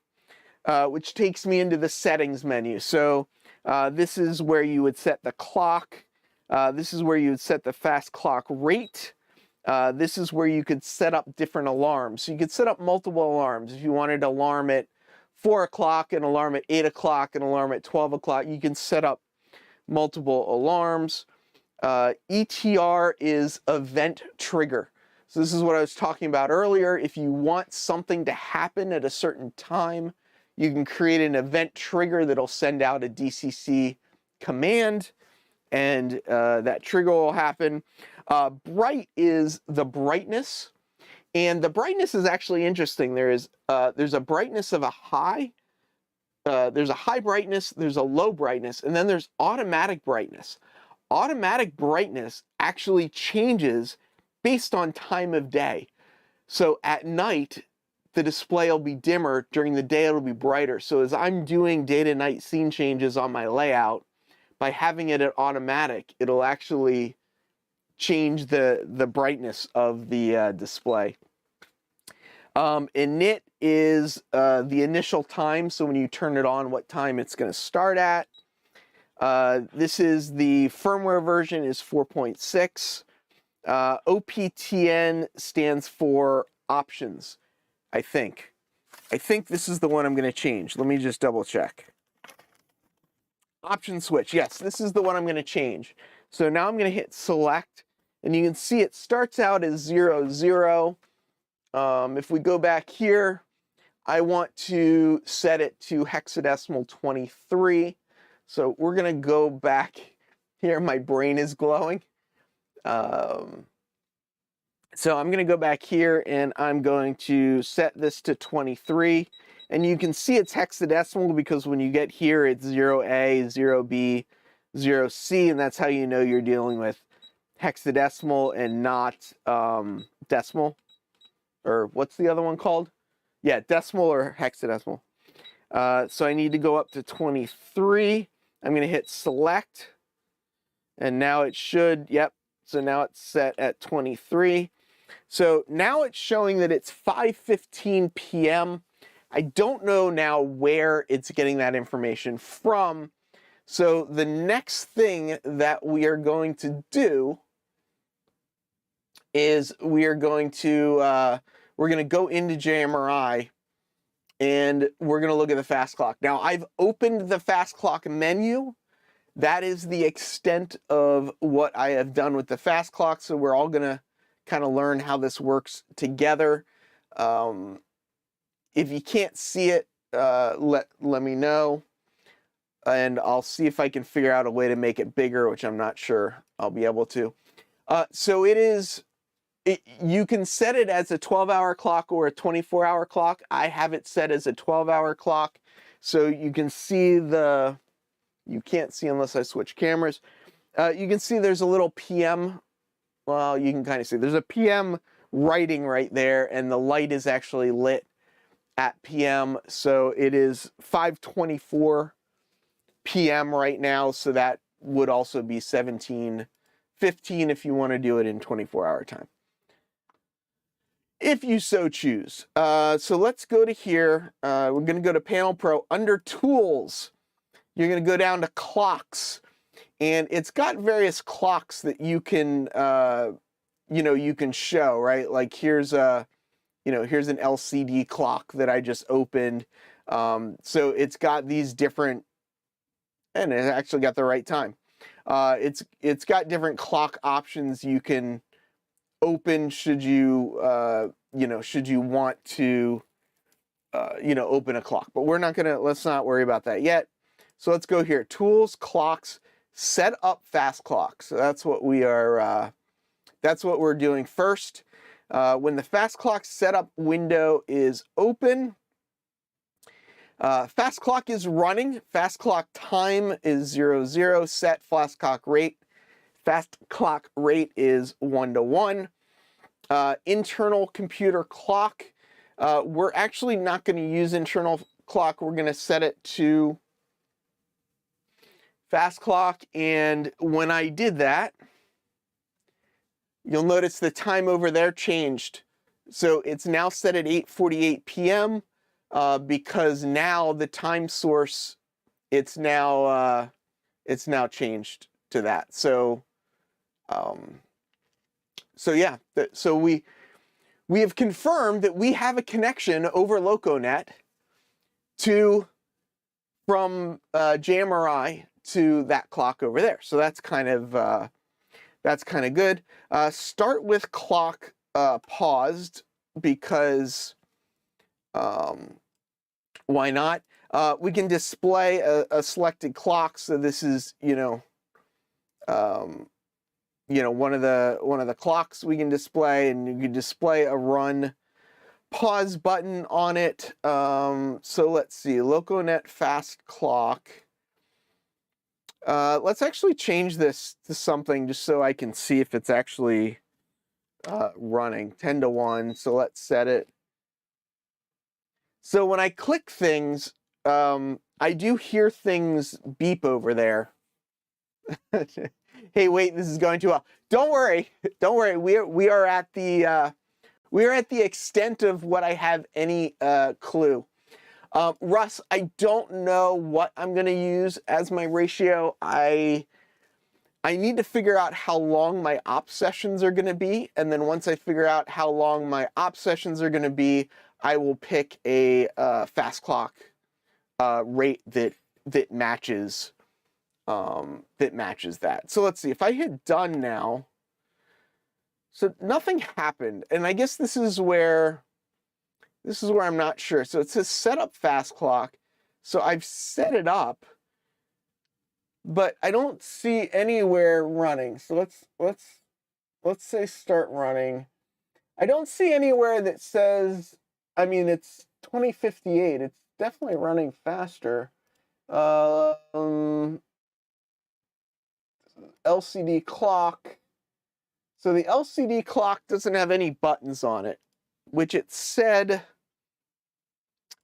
which takes me into the settings menu. So this is where you would set the clock. This is where you would set the fast clock rate. This is where you could set up different alarms. So you could set up multiple alarms. If you wanted to alarm at 4 o'clock, an alarm at 8 o'clock, an alarm at 12 o'clock, you can set up multiple alarms. ETR is event trigger. So this is what I was talking about earlier. If you want something to happen at a certain time, you can create an event trigger that'll send out a DCC command, and that trigger will happen. Bright is the brightness, and the brightness is actually interesting. There's a brightness of a high, there's a high brightness, there's a low brightness, and then there's automatic brightness. Automatic brightness actually changes based on time of day. So at night, the display will be dimmer. During the day, it'll be brighter. So as I'm doing day to night scene changes on my layout, by having it at automatic, it'll actually change the brightness of the display. Init is the initial time, so when you turn it on, what time it's going to start at. This is the firmware version is 4.6. OPTN stands for options, I think. I think this is the one I'm going to change. Let me just double check. Option switch. Yes, this is the one I'm going to change. So now I'm going to hit select, and you can see it starts out as 0, 0. If we go back here, I want to set it to hexadecimal 23. So we're going to go back here. My brain is glowing. So I'm going to go back here, and I'm going to set this to 23. And you can see it's hexadecimal because when you get here, it's 0A, 0B, 0C, and that's how you know you're dealing with hexadecimal and not decimal. Or what's the other one called? Yeah, decimal or hexadecimal. So I need to go up to 23. I'm going to hit select. And now it should, yep. So now it's set at 23. So now it's showing that it's 5:15 p.m. I don't know now where it's getting that information from. So the next thing that we are going to do is we're going to go into JMRI, and we're going to look at the fast clock. Now I've opened the fast clock menu. That is the extent of what I have done with the fast clock. So we're all going to kind of learn how this works together. If you can't see it, let me know, and I'll see if I can figure out a way to make it bigger, which I'm not sure I'll be able to. So you can set it as a 12-hour clock or a 24-hour clock. I have it set as a 12-hour clock, so you can see you can't see unless I switch cameras. You can see there's a little PM. Well, you can kind of see there's a PM writing right there, and the light is actually lit at PM. So it is 5:24 p.m. right now. So that would also be 17:15 if you want to do it in 24-hour time, if you so choose. So let's go to here. We're going to go to Panel Pro. Under Tools, you're going to go down to Clocks. And it's got various clocks that you can, you can show, right? Like here's an LCD clock that I just opened. So it's got these different, and it actually got the right time. It's got different clock options you can open should you want to, open a clock. But let's not worry about that yet. So let's go here, Tools, Clocks. Set up fast clock. So that's what we're doing first. When the fast clock setup window is open, fast clock is running. Fast clock time is 0, 0. Set fast clock rate. Fast clock rate is 1 to 1. Internal computer clock. We're actually not going to use internal clock. We're going to set it to fast clock, and when I did that, you'll notice the time over there changed. So it's now set at 8:48 p.m. Because now the time source, it's now changed to that. So yeah, so we have confirmed that we have a connection over LocoNet from JMRI to that clock over there. So that's kind of good. Start with clock paused, because why not? We can display a selected clock. So this is one of the clocks we can display, and you can display a run pause button on it. So let's see, LocoNet fast clock. Let's actually change this to something just so I can see if it's actually running. 10 to 1, so let's set it. So when I click things, I do hear things beep over there. Hey, wait, this is going too well. Don't worry, don't worry. We are at the extent of what I have any clue. Russ, I don't know what I'm going to use as my ratio. I need to figure out how long my op sessions are going to be, and then once I figure out how long my op sessions are going to be, I will pick a fast clock rate that matches that. So let's see. If I hit done now, so nothing happened, and I guess this is where I'm not sure. So it says set up fast clock. So I've set it up, but I don't see anywhere running. So let's say start running. I don't see anywhere that says, I mean, it's 2058. It's definitely running faster. LCD clock. So the LCD clock doesn't have any buttons on it, which it said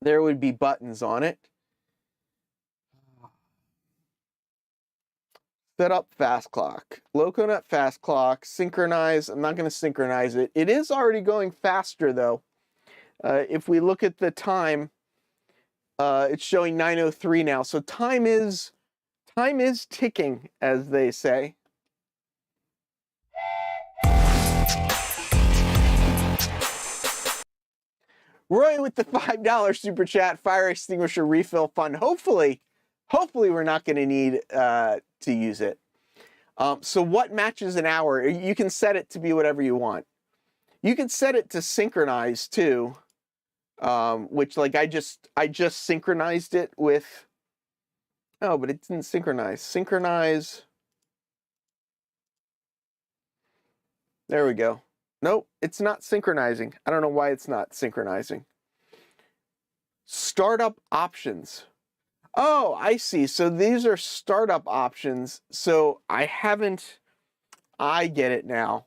there would be buttons on it. Set up fast clock. LocoNet fast clock. Synchronize. I'm not going to synchronize it. It is already going faster, though. If we look at the time, it's showing 9:03 now. So time is ticking, as they say. Roy with the $5 super chat, fire extinguisher refill fund. Hopefully we're not going to need to use it. So what matches an hour? You can set it to be whatever you want. You can set it to synchronize too, which like I just synchronized it with. Oh, but it didn't synchronize. Synchronize. There we go. Nope, it's not synchronizing. I don't know why it's not synchronizing. Startup options. Oh, I see. So these are startup options. So I get it now.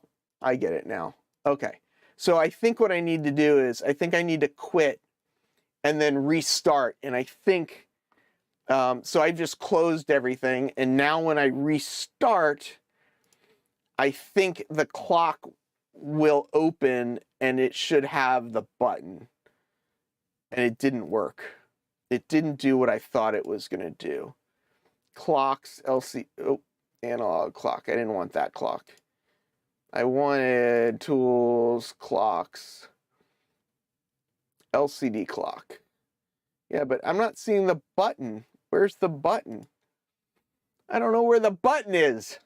Okay. So I think what I need to do is, I think I need to quit and then restart. And I think, so I just closed everything. And now when I restart, I think the clock will open and it should have the button. And it didn't work. It didn't do what I thought it was going to do. Clocks, analog clock. I didn't want that clock. I wanted tools, clocks, LCD clock. Yeah, but I'm not seeing the button. Where's the button? I don't know where the button is.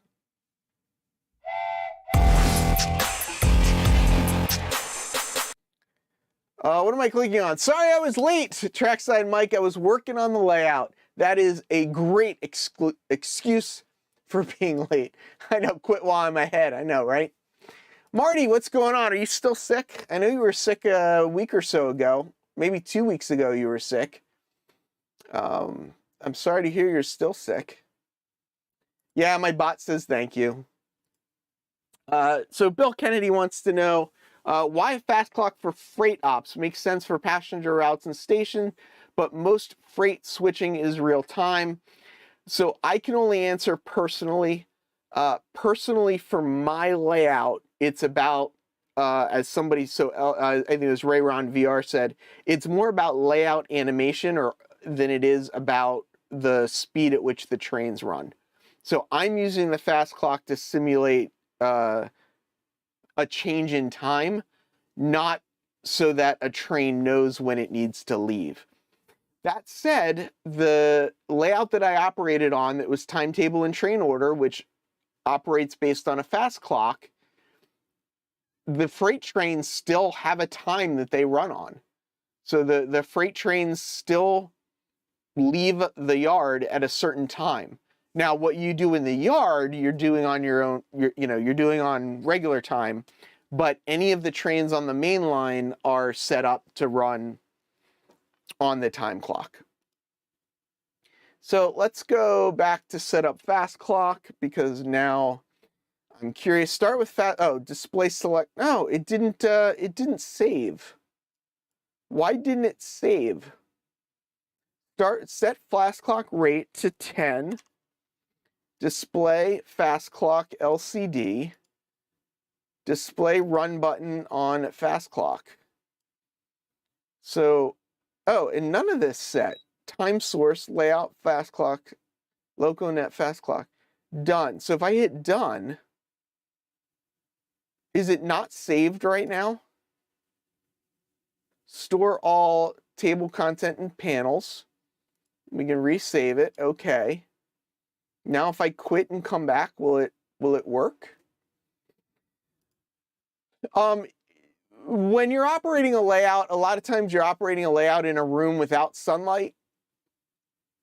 What am I clicking on? Sorry I was late, Trackside Mike. I was working on the layout. That is a great excuse for being late. I know, quit while I'm ahead. I know, right? Marty, what's going on? Are you still sick? I know you were sick a week or so ago. Maybe 2 weeks ago you were sick. I'm sorry to hear you're still sick. Yeah, my bot says thank you. So Bill Kennedy wants to know, why a fast clock for freight ops makes sense for passenger routes and station, but most freight switching is real time. So I can only answer personally. Personally, for my layout, it's about, as somebody, I think it was Ray Ron VR said, it's more about layout animation than it is about the speed at which the trains run. So I'm using the fast clock to simulate a change in time, not so that a train knows when it needs to leave. That said, the layout that I operated on, that was timetable and train order, which operates based on a fast clock, the freight trains still have a time that they run on. So the freight trains still leave the yard at a certain time. Now, what you do in the yard, you're doing on your own, you're doing on regular time, but any of the trains on the main line are set up to run on the time clock. So let's go back to set up fast clock, because now I'm curious. Start with display select. No, it didn't save. Why didn't it save? Set fast clock rate to 10. Display fast clock LCD. Display run button on fast clock. So, and none of this set. Time source, layout, fast clock, LocoNet, fast clock. Done. So if I hit done, is it not saved right now? Store all table content and panels. We can resave it. Okay. Now if I quit and come back, will it work? When you're operating a layout, a lot of times you're operating a layout in a room without sunlight.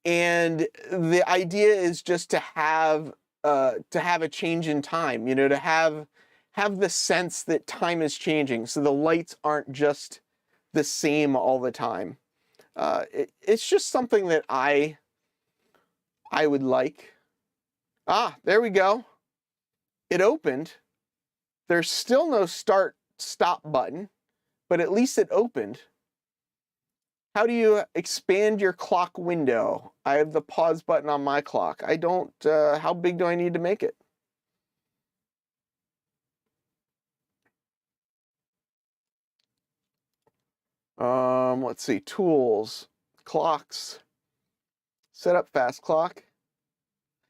And the idea is just to have a change in time, to have the sense that time is changing, so the lights aren't just the same all the time. It's just something that I would like. There we go. It opened. There's still no stop button, but at least it opened. How do you expand your clock window? I have the pause button on my clock. I don't, how big do I need to make it? Let's see, tools, clocks, set up fast clock.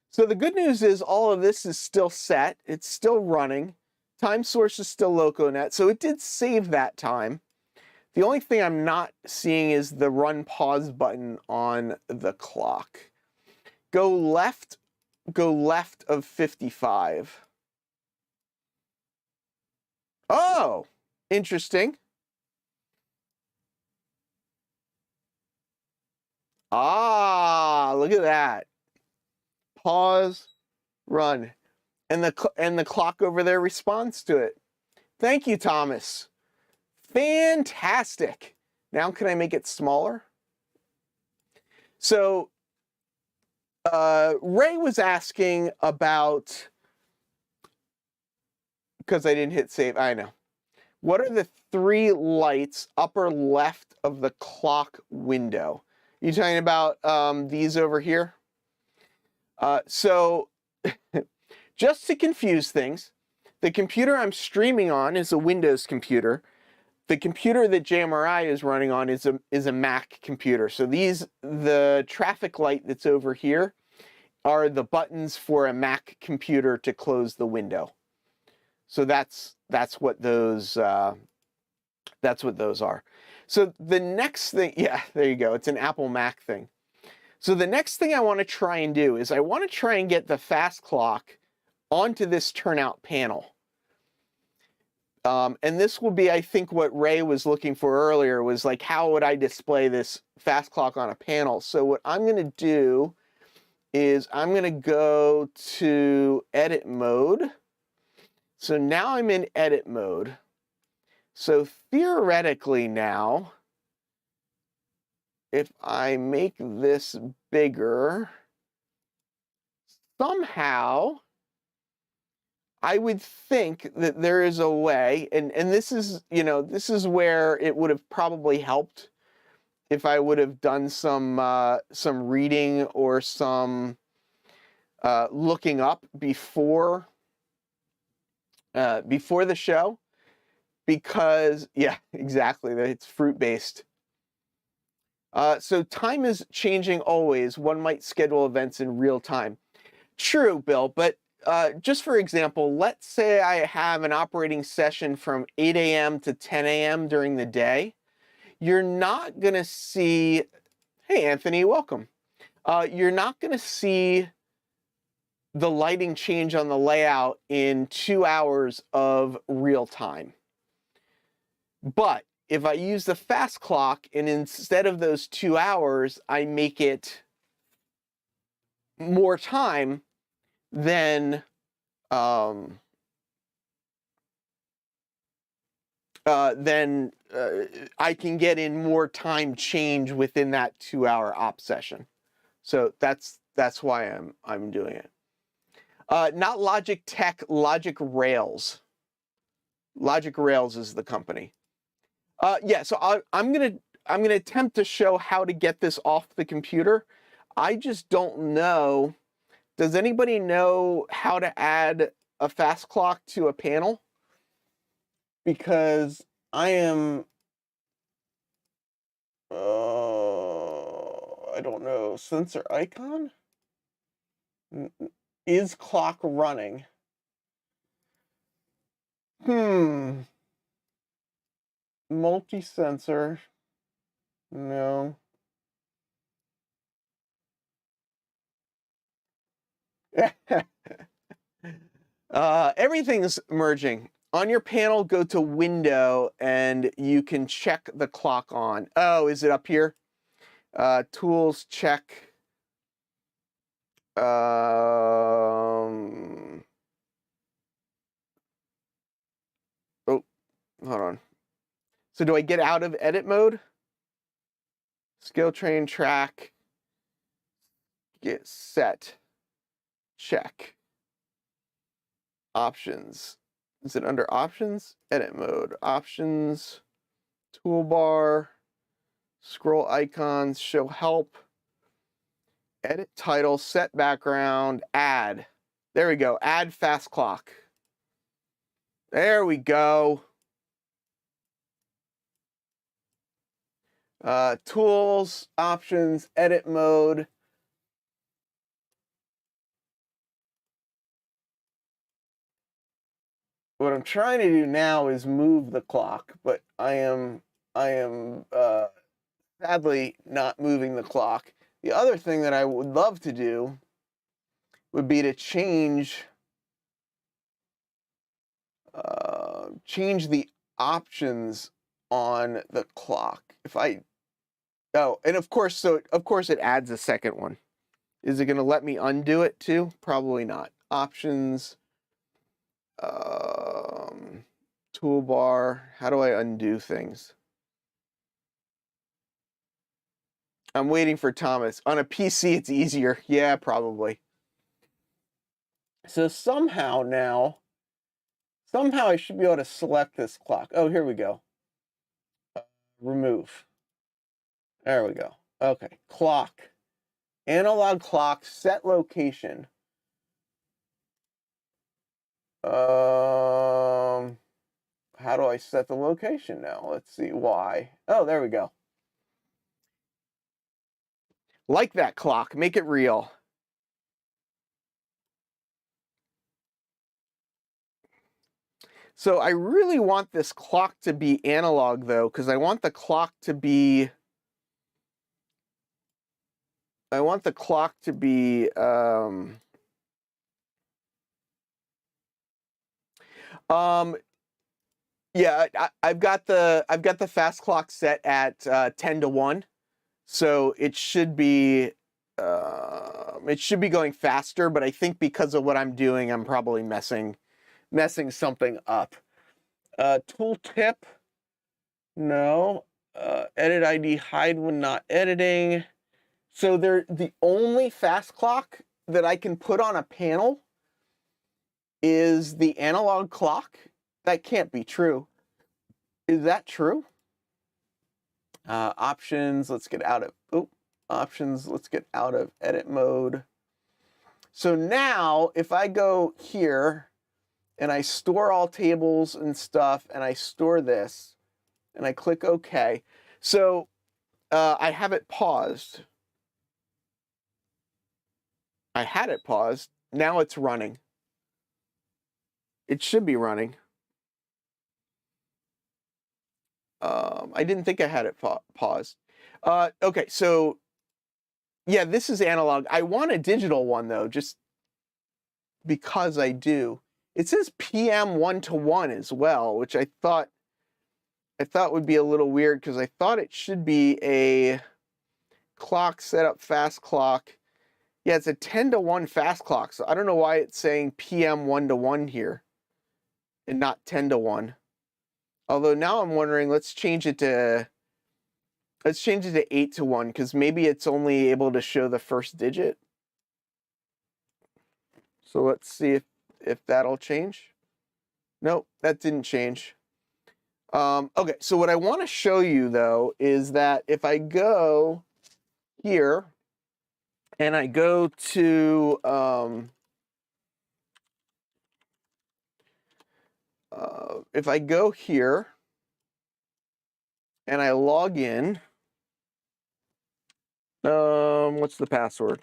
So the good news is all of this is still set. It's still running. Time source is still LocoNet, so it did save that time. The only thing I'm not seeing is the run pause button on the clock. Go left of 55. Oh, interesting. Look at that. Pause, run. And the clock over there responds to it. Thank you, Thomas. Fantastic. Now can I make it smaller? So Ray was asking about, because I didn't hit save, I know. What are the 3 lights upper left of the clock window? You talking about these over here? So just to confuse things, the computer I'm streaming on is a Windows computer. The computer that JMRI is running on is a Mac computer. So the traffic light that's over here are the buttons for a Mac computer to close the window. So that's what those are. So the next thing, yeah, there you go. It's an Apple Mac thing. So the next thing I want to try and do is I want to try and get the fast clock onto this turnout panel. And this will be, I think, what Ray was looking for earlier, was like, how would I display this fast clock on a panel? So what I'm going to do is I'm going to go to edit mode. So now I'm in edit mode. So theoretically now, if I make this bigger, somehow I would think that there is a way, and this is, this is where it would have probably helped if I would have done some reading or some looking up before the show, because, yeah, exactly, it's fruit-based. So time is changing always. One might schedule events in real time. True, Bill, but just for example, let's say I have an operating session from 8 a.m. to 10 a.m. during the day. You're not going to see, hey, Anthony, welcome. You're not going to see the lighting change on the layout in 2 hours of real time. But if I use the fast clock and instead of those 2 hours, I make it more time, then then I can get in more time change within that 2-hour op session. So that's why I'm doing it. Not Logic Tech, Logic Rails. Logic Rails is the company. Yeah, so I'm gonna attempt to show how to get this off the computer. I just don't know. Does anybody know how to add a fast clock to a panel? Because I am, I don't know, sensor icon? Is clock running? Multi-sensor, no. Everything's merging. On your panel, go to Window, and you can check the clock on. Oh, is it up here? Tools, check. Oh, hold on. So do I get out of edit mode? Skill train track. Get set. Check. Options. Is it under options? Edit mode. Options. Toolbar. Scroll icons. Show help. Edit title. Set background. Add. There we go. Add fast clock. There we go. Tools. Options. Edit mode. What I'm trying to do now is move the clock, but I am sadly not moving the clock. The other thing that I would love to do would be to change the options on the clock. If I, oh, and of course it adds a second one. Is it going to let me undo it too? Probably not. Options. Toolbar. How do I undo things? I'm waiting for Thomas. On a PC, it's easier. Yeah, probably. So somehow I should be able to select this clock. Oh, here we go. Remove. There we go. Okay, clock. Analog clock, set location. How do I set the location now? Let's see why. Oh, there we go. Like that clock, make it real. So I really want this clock to be analog though, because I want the clock to be yeah, I've got the fast clock set at 10 to 1, so it should be going faster. But I think because of what I'm doing, I'm probably messing something up. Tool tip, no. Edit ID hide when not editing. So the only fast clock that I can put on a panel is the analog clock. That can't be true. Is that true? Options, let's get out of, options, let's get out of edit mode. So now, if I go here, and I store all tables and stuff, and I store this, and I click OK. So I have it paused. I had it paused. Now it's running. It should be running. I didn't think I had it paused. Okay, so yeah, this is analog. I want a digital one though, just because I do. It says PM 1 to 1 as well, which I thought would be a little weird because I thought it should be a clock setup fast clock. Yeah, it's a 10 to 1 fast clock, so I don't know why it's saying PM 1 to 1 here and not 10 to 1. Although now I'm wondering, let's change it to 8 to 1, because maybe it's only able to show the first digit. So let's see if that'll change. Nope, that didn't change. Okay, so what I want to show you though is that if I go here and I go to if I go here and I log in, what's the password?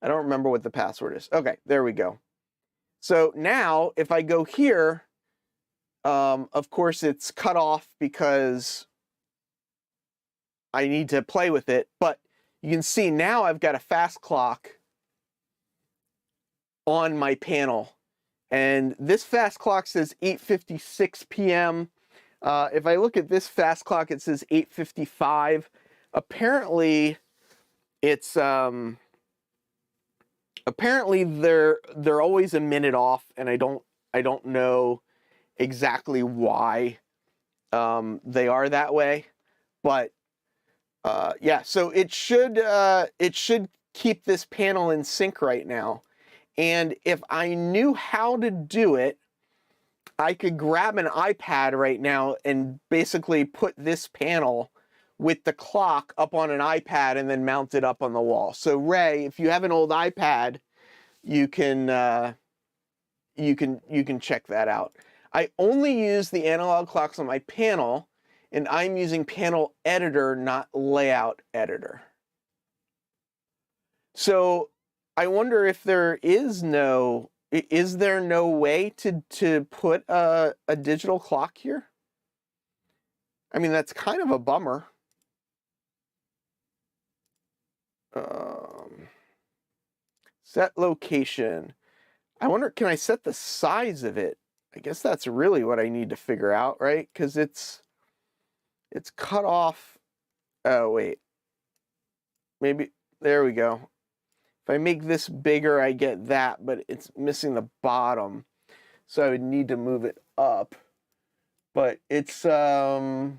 I don't remember what the password is. Okay, there we go. So now if I go here, of course it's cut off because I need to play with it, but you can see now I've got a fast clock on my panel. And this fast clock says 8:56 p.m. If I look at this fast clock, it says 8:55. Apparently, it's apparently they're always a minute off, and I don't know exactly why they are that way, but yeah. So it should keep this panel in sync right now. And if I knew how to do it, I could grab an iPad right now and basically put this panel with the clock up on an iPad and then mount it up on the wall. So Ray, if you have an old iPad, you can check that out. I only use the analog clocks on my panel, and I'm using panel editor, not layout editor. So I wonder if is there no way to put a digital clock here? I mean, that's kind of a bummer. Set location. I wonder, can I set the size of it? I guess that's really what I need to figure out, right? Because it's cut off. Oh, wait. Maybe, there we go. If I make this bigger, I get that, but it's missing the bottom. So I would need to move it up. But it's, I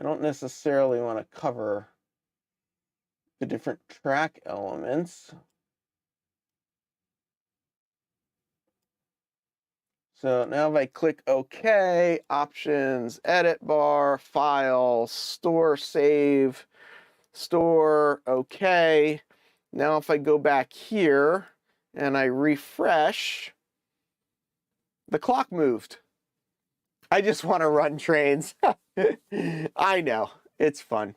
don't necessarily want to cover the different track elements. So now if I click OK, options, edit bar, file, store, save, store, OK. Now if I go back here and I refresh, the clock moved. I just want to run trains. I know, it's fun.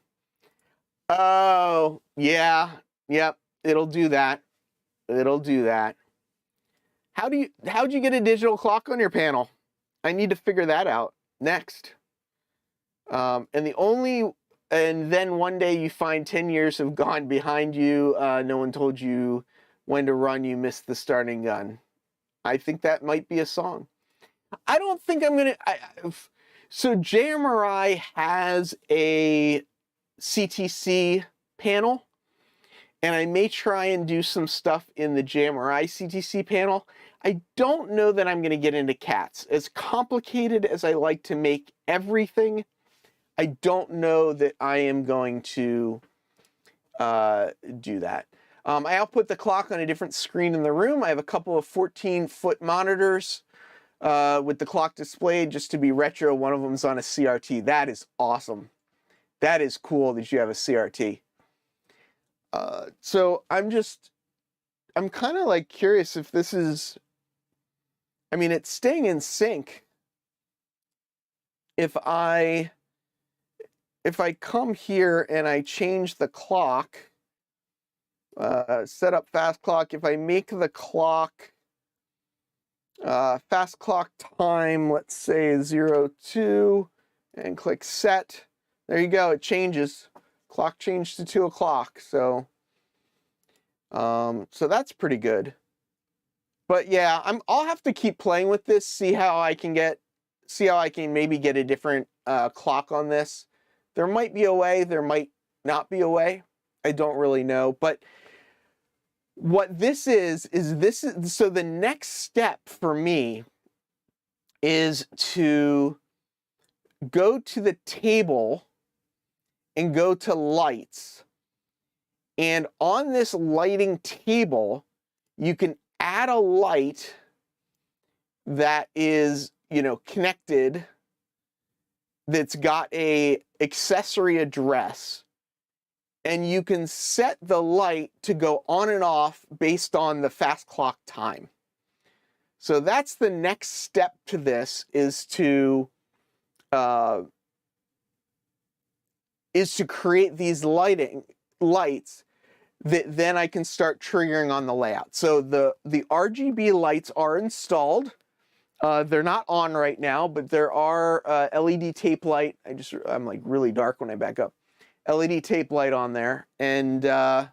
Oh, yeah, yep, it'll do that. It'll do that. How'd you get a digital clock on your panel? I need to figure that out next. And then one day you find 10 years have gone behind you. No one told you when to run. You missed the starting gun. I think that might be a song. I don't think I'm gonna. So JMRI has a CTC panel, and I may try and do some stuff in the JMRI CTC panel. I don't know that I'm going to get into cats. As complicated as I like to make everything, I don't know that I am going to do that. I output the clock on a different screen in the room. I have a couple of 14-foot monitors with the clock displayed just to be retro. One of them's on a CRT. That is awesome. That is cool that you have a CRT. So I'm kind of like curious if this is, I mean, it's staying in sync. If I come here and I change the clock, set up fast clock, if I make the clock fast clock time, let's say 02, and click set, there you go, it changes. Clock changed to 2 o'clock, so that's pretty good. But yeah, I'll have to keep playing with this, see how I can maybe get a different clock on this. There might be a way, there might not be a way. I don't really know. But what this is so the next step for me is to go to the table and go to lights. And on this lighting table, you can add a light that is, connected, that's got a accessory address. And you can set the light to go on and off based on the fast clock time. So that's the next step to this, is to create these lights that then I can start triggering on the layout. So the RGB lights are installed. They're not on right now, but there are LED tape light. I'm like really dark when I back up. LED tape light on there. And yeah.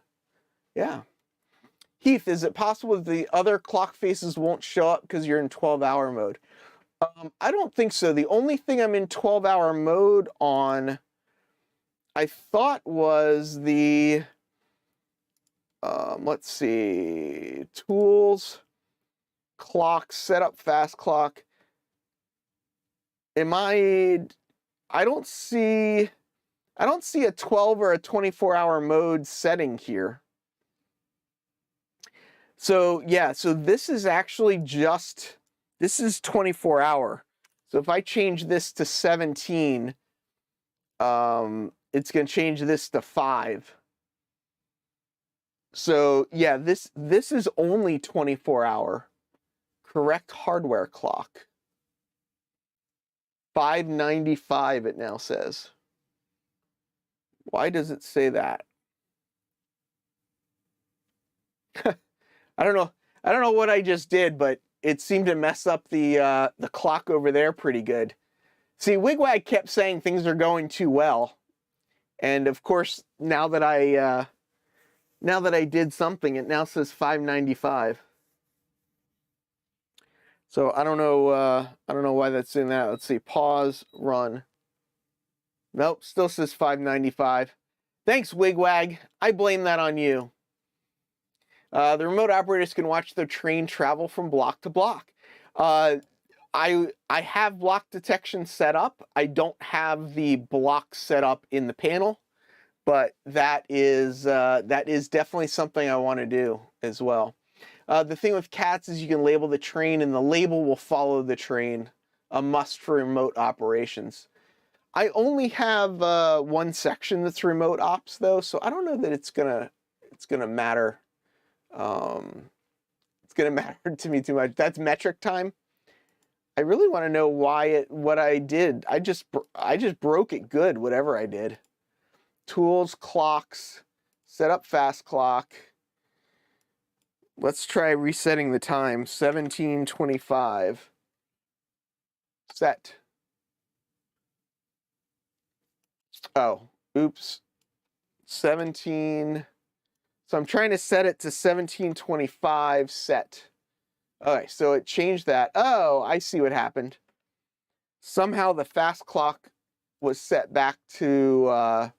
Heath, is it possible that the other clock faces won't show up because you're in 12-hour mode? I don't think so. The only thing I'm in 12-hour mode on, I thought, was the, let's see, tools, clock, setup, fast clock. I don't see a 12 or a 24-hour mode setting here. So yeah, so this is actually this is 24-hour. So if I change this to 17, it's going to change this to 5. So yeah, this is only 24-hour. Correct hardware clock. 595 it now says. Why does it say that? I don't know what I just did, but it seemed to mess up the clock over there pretty good. See, Wigwag kept saying things are going too well, and of course now that I did something, it now says 595. So I don't know why that's in that. Let's see, pause, run. Nope, still says 595. Thanks, Wigwag. I blame that on you. The remote operators can watch their train travel from block to block. I have block detection set up. I don't have the block set up in the panel, but that is definitely something I want to do as well. The thing with cats is you can label the train, and the label will follow the train. A must for remote operations. I only have one section that's remote ops though, so I don't know that it's gonna matter. It's gonna matter to me too much. That's metric time. I really want to know what I did. I just broke it good, whatever I did. Tools, clocks, set up fast clock. Let's try resetting the time. 17:25. Set. Oh, oops. 17. So I'm trying to set it to 17:25 set. Okay, so it changed that. Oh, I see what happened. Somehow the fast clock was set back to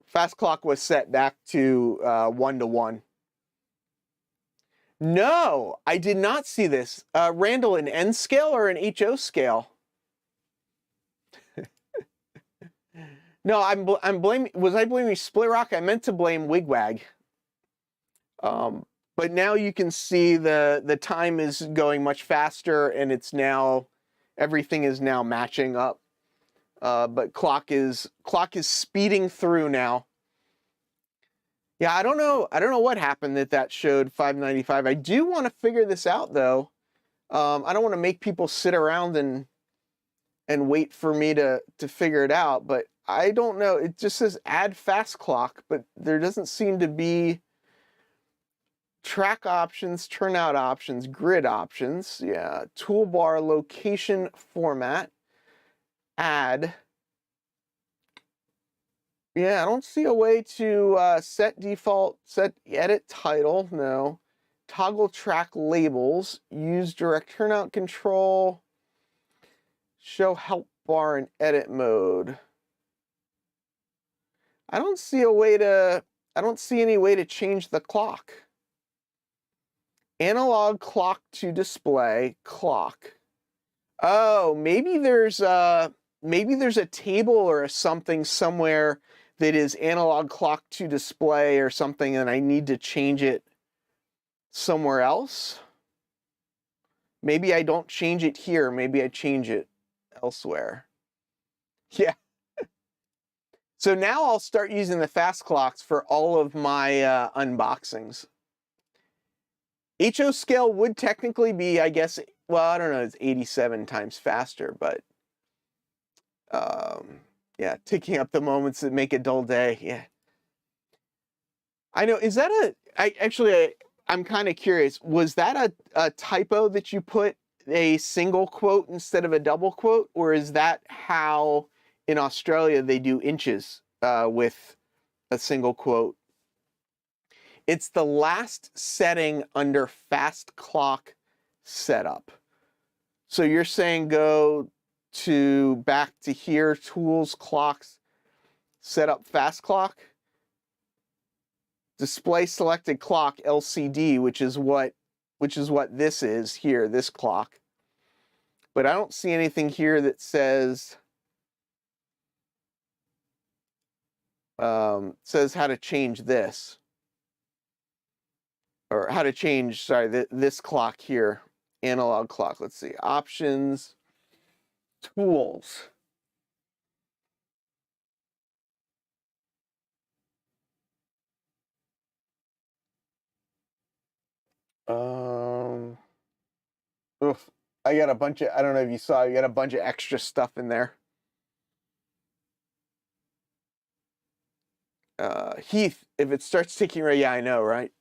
fast clock was set back to 1-to-1. No, I did not see this. Randall, an N scale or an HO scale? No, I'm blaming. Was I blaming Split Rock? I meant to blame Wigwag. But now you can see the time is going much faster, and it's now everything is now matching up. But clock is speeding through now. Yeah, I don't know what happened that showed 595. I do want to figure this out though. I don't want to make people sit around and wait for me to figure it out, but I don't know. It just says add fast clock, but there doesn't seem to be track options, turnout options, grid options. Yeah, toolbar, location, format, add. Yeah, I don't see a way to set default, set edit title, no. Toggle track labels, use direct turnout control. Show help bar in edit mode. I don't see any way to change the clock. Analog clock to display clock. Oh, maybe there's a table or something somewhere that is analog clock to display or something, and I need to change it somewhere else. Maybe I don't change it here. Maybe I change it elsewhere. Yeah. So now I'll start using the fast clocks for all of my unboxings. HO scale would technically be, I guess, well, I don't know, it's 87 times faster, but yeah, ticking up the moments that make a dull day. Yeah. I know, is that I'm kind of curious, was that a typo that you put a single quote instead of a double quote, or is that how in Australia they do inches with a single quote? It's the last setting under fast clock setup. So you're saying go back to here, tools, clocks, set up fast clock, display selected clock LCD, which is what this is here, this clock. But I don't see anything here that says how to change this, or how to change, sorry, this clock here, analog clock. Let's see, options, tools. Oof, I got a bunch of, I don't know if you saw, you got a bunch of extra stuff in there. Heath, if it starts ticking right, yeah, I know, right?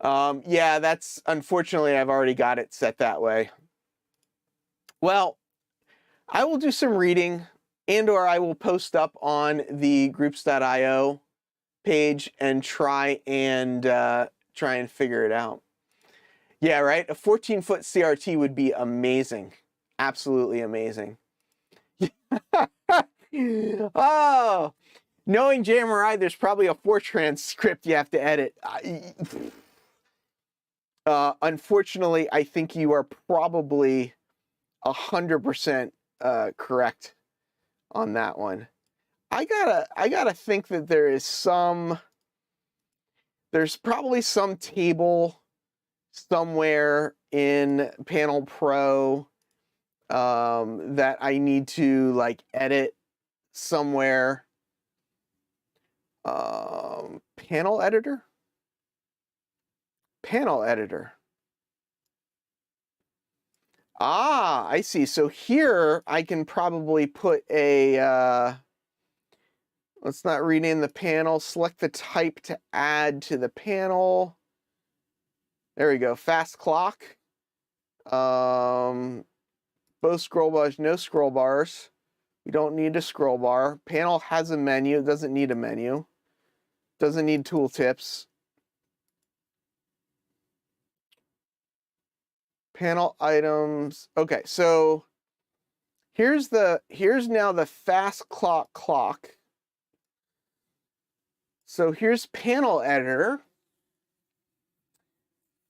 Yeah, that's, unfortunately, I've already got it set that way. Well, I will do some reading, and/or I will post up on the groups.io page and try and figure it out. Yeah, right? A 14-foot CRT would be amazing. Absolutely amazing. Oh, knowing JMRI, there's probably a Fortran script you have to edit. Unfortunately, I think you are probably 100% correct on that one. I gotta think that there's probably some table somewhere in Panel Pro that I need to like edit somewhere. Panel editor? Panel editor. Ah, I see. So here I can probably put a, let's not rename the panel, select the type to add to the panel. There we go, fast clock. Both scroll bars, no scroll bars. We don't need a scroll bar. Panel has a menu, it doesn't need a menu. Doesn't need tooltips. Panel items. Okay, so here's now the fast clock. So here's panel editor.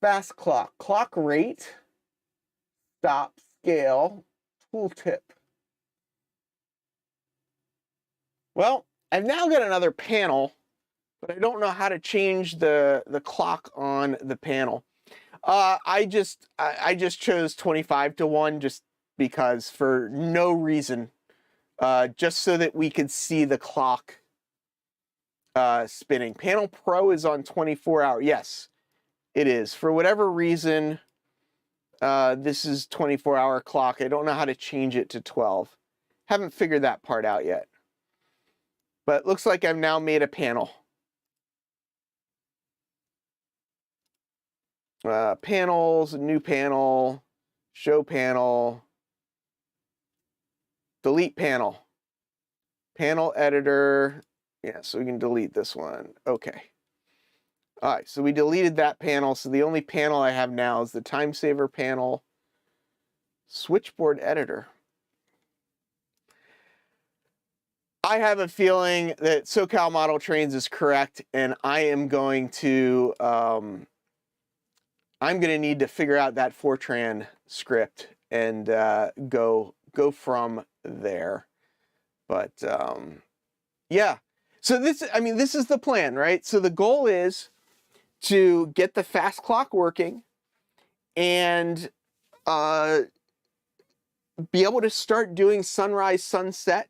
Fast clock rate, stop, scale, tooltip. Well, I've now got another panel, but I don't know how to change the clock on the panel. I just chose 25:1 just because, for no reason, just so that we could see the clock spinning. Panel Pro is on 24-hour. Yes, it is. For whatever reason, this is 24-hour clock. I don't know how to change it to 12. Haven't figured that part out yet. But it looks like I've now made a panel. Panels, new panel, show panel, delete panel, panel editor. Yeah, so we can delete this one. Okay. All right, so we deleted that panel. So the only panel I have now is the time saver panel. Switchboard editor. I have a feeling that SoCal Model Trains is correct, and I am going to need to figure out that Fortran script and go from there. But yeah, so this is the plan, right? So the goal is to get the fast clock working and be able to start doing sunrise, sunset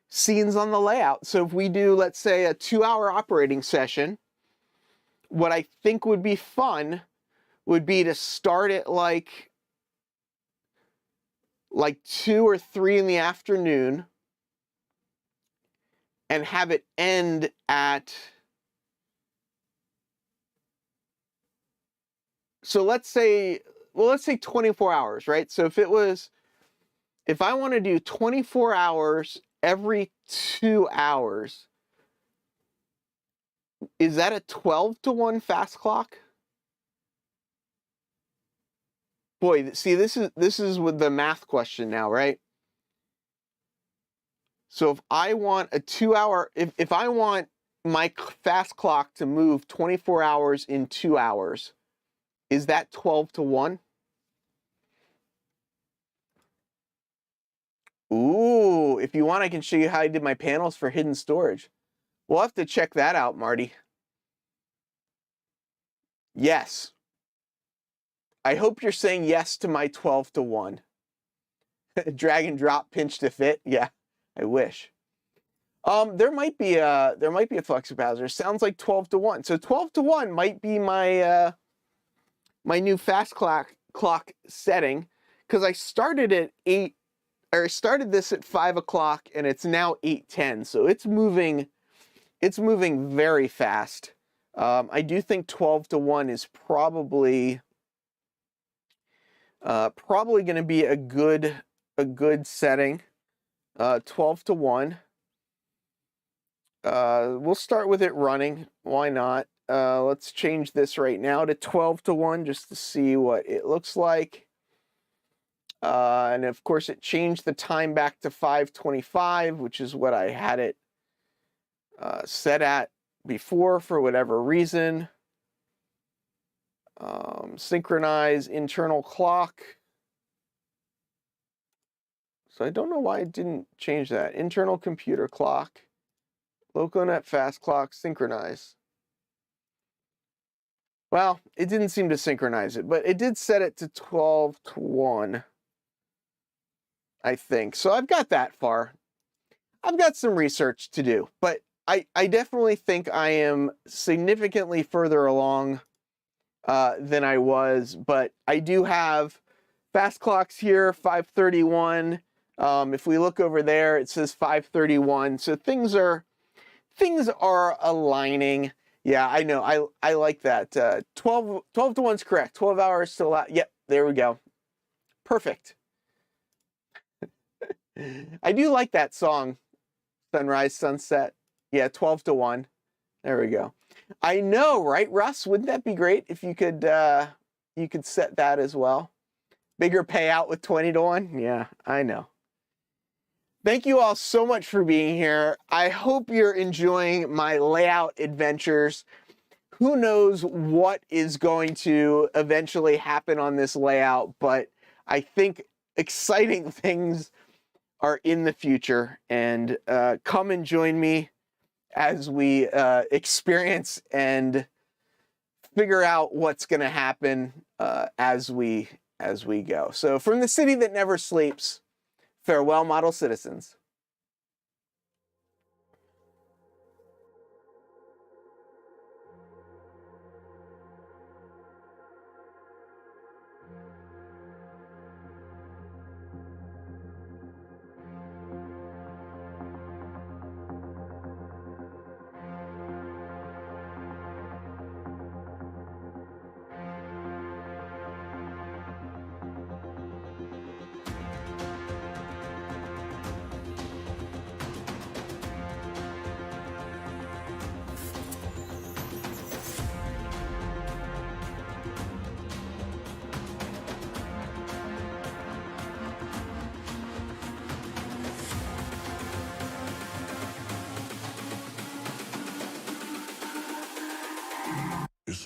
scenes on the layout. So if we do, let's say, a 2-hour operating session, what I think would be fun would be to start at like 2 or 3 in the afternoon and have it end at, so let's say 24 hours, right? So if I want to do 24 hours every 2 hours, is that a 12-to-1 fast clock? Boy, see, this is with the math question now, right? So if I want a 2-hour, if I want my fast clock to move 24 hours in 2 hours, is that 12-to-1? Ooh, if you want, I can show you how I did my panels for hidden storage. We'll have to check that out, Marty. Yes. I hope you're saying yes to my 12-to-1. Drag and drop, pinch to fit. Yeah, I wish. There might be a flux capacitor. Sounds like 12-to-1. So 12-to-1 might be my my new fast clock setting, because I started at 8, or I started this at 5 o'clock and it's now 8:10. So it's moving very fast. I do think 12-to-1 is probably going to be a good setting. 12-to-1. We'll start with it running. Why not? Let's change this right now to 12-to-1 just to see what it looks like. And of course, it changed the time back to 5:25, which is what I had it set at before for whatever reason. Synchronize internal clock. So I don't know why it didn't change that. Internal computer clock. LocoNet fast clock, synchronize. Well, it didn't seem to synchronize it, but it did set it to 12-to-1, I think. So I've got that far. I've got some research to do, but I definitely think I am significantly further along than I was, but I do have fast clocks here, 5:31. If we look over there, it says 5:31. So things are aligning. Yeah, I know. I like that. 12-to-1 is correct. 12 hours still out. Yep, there we go. Perfect. I do like that song, Sunrise, Sunset. Yeah, 12-to-1. There we go. I know, right, Russ? Wouldn't that be great if you could set that as well? Bigger payout with 20-to-1? Yeah, I know. Thank you all so much for being here. I hope you're enjoying my layout adventures. Who knows what is going to eventually happen on this layout, but I think exciting things are in the future, and come and join me as we experience and figure out what's going to happen as we go. So from the city that never sleeps, farewell, model citizens.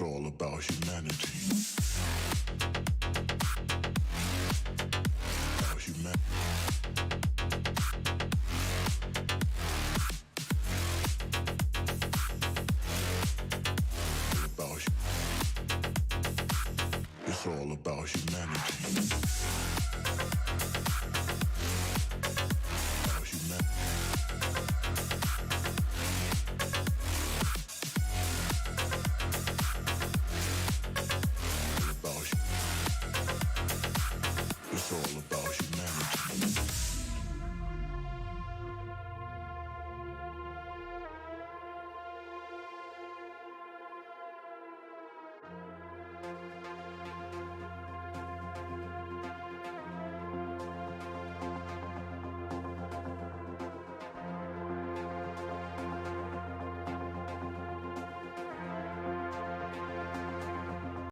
It's all about humanity. About humanity. It's all about humanity.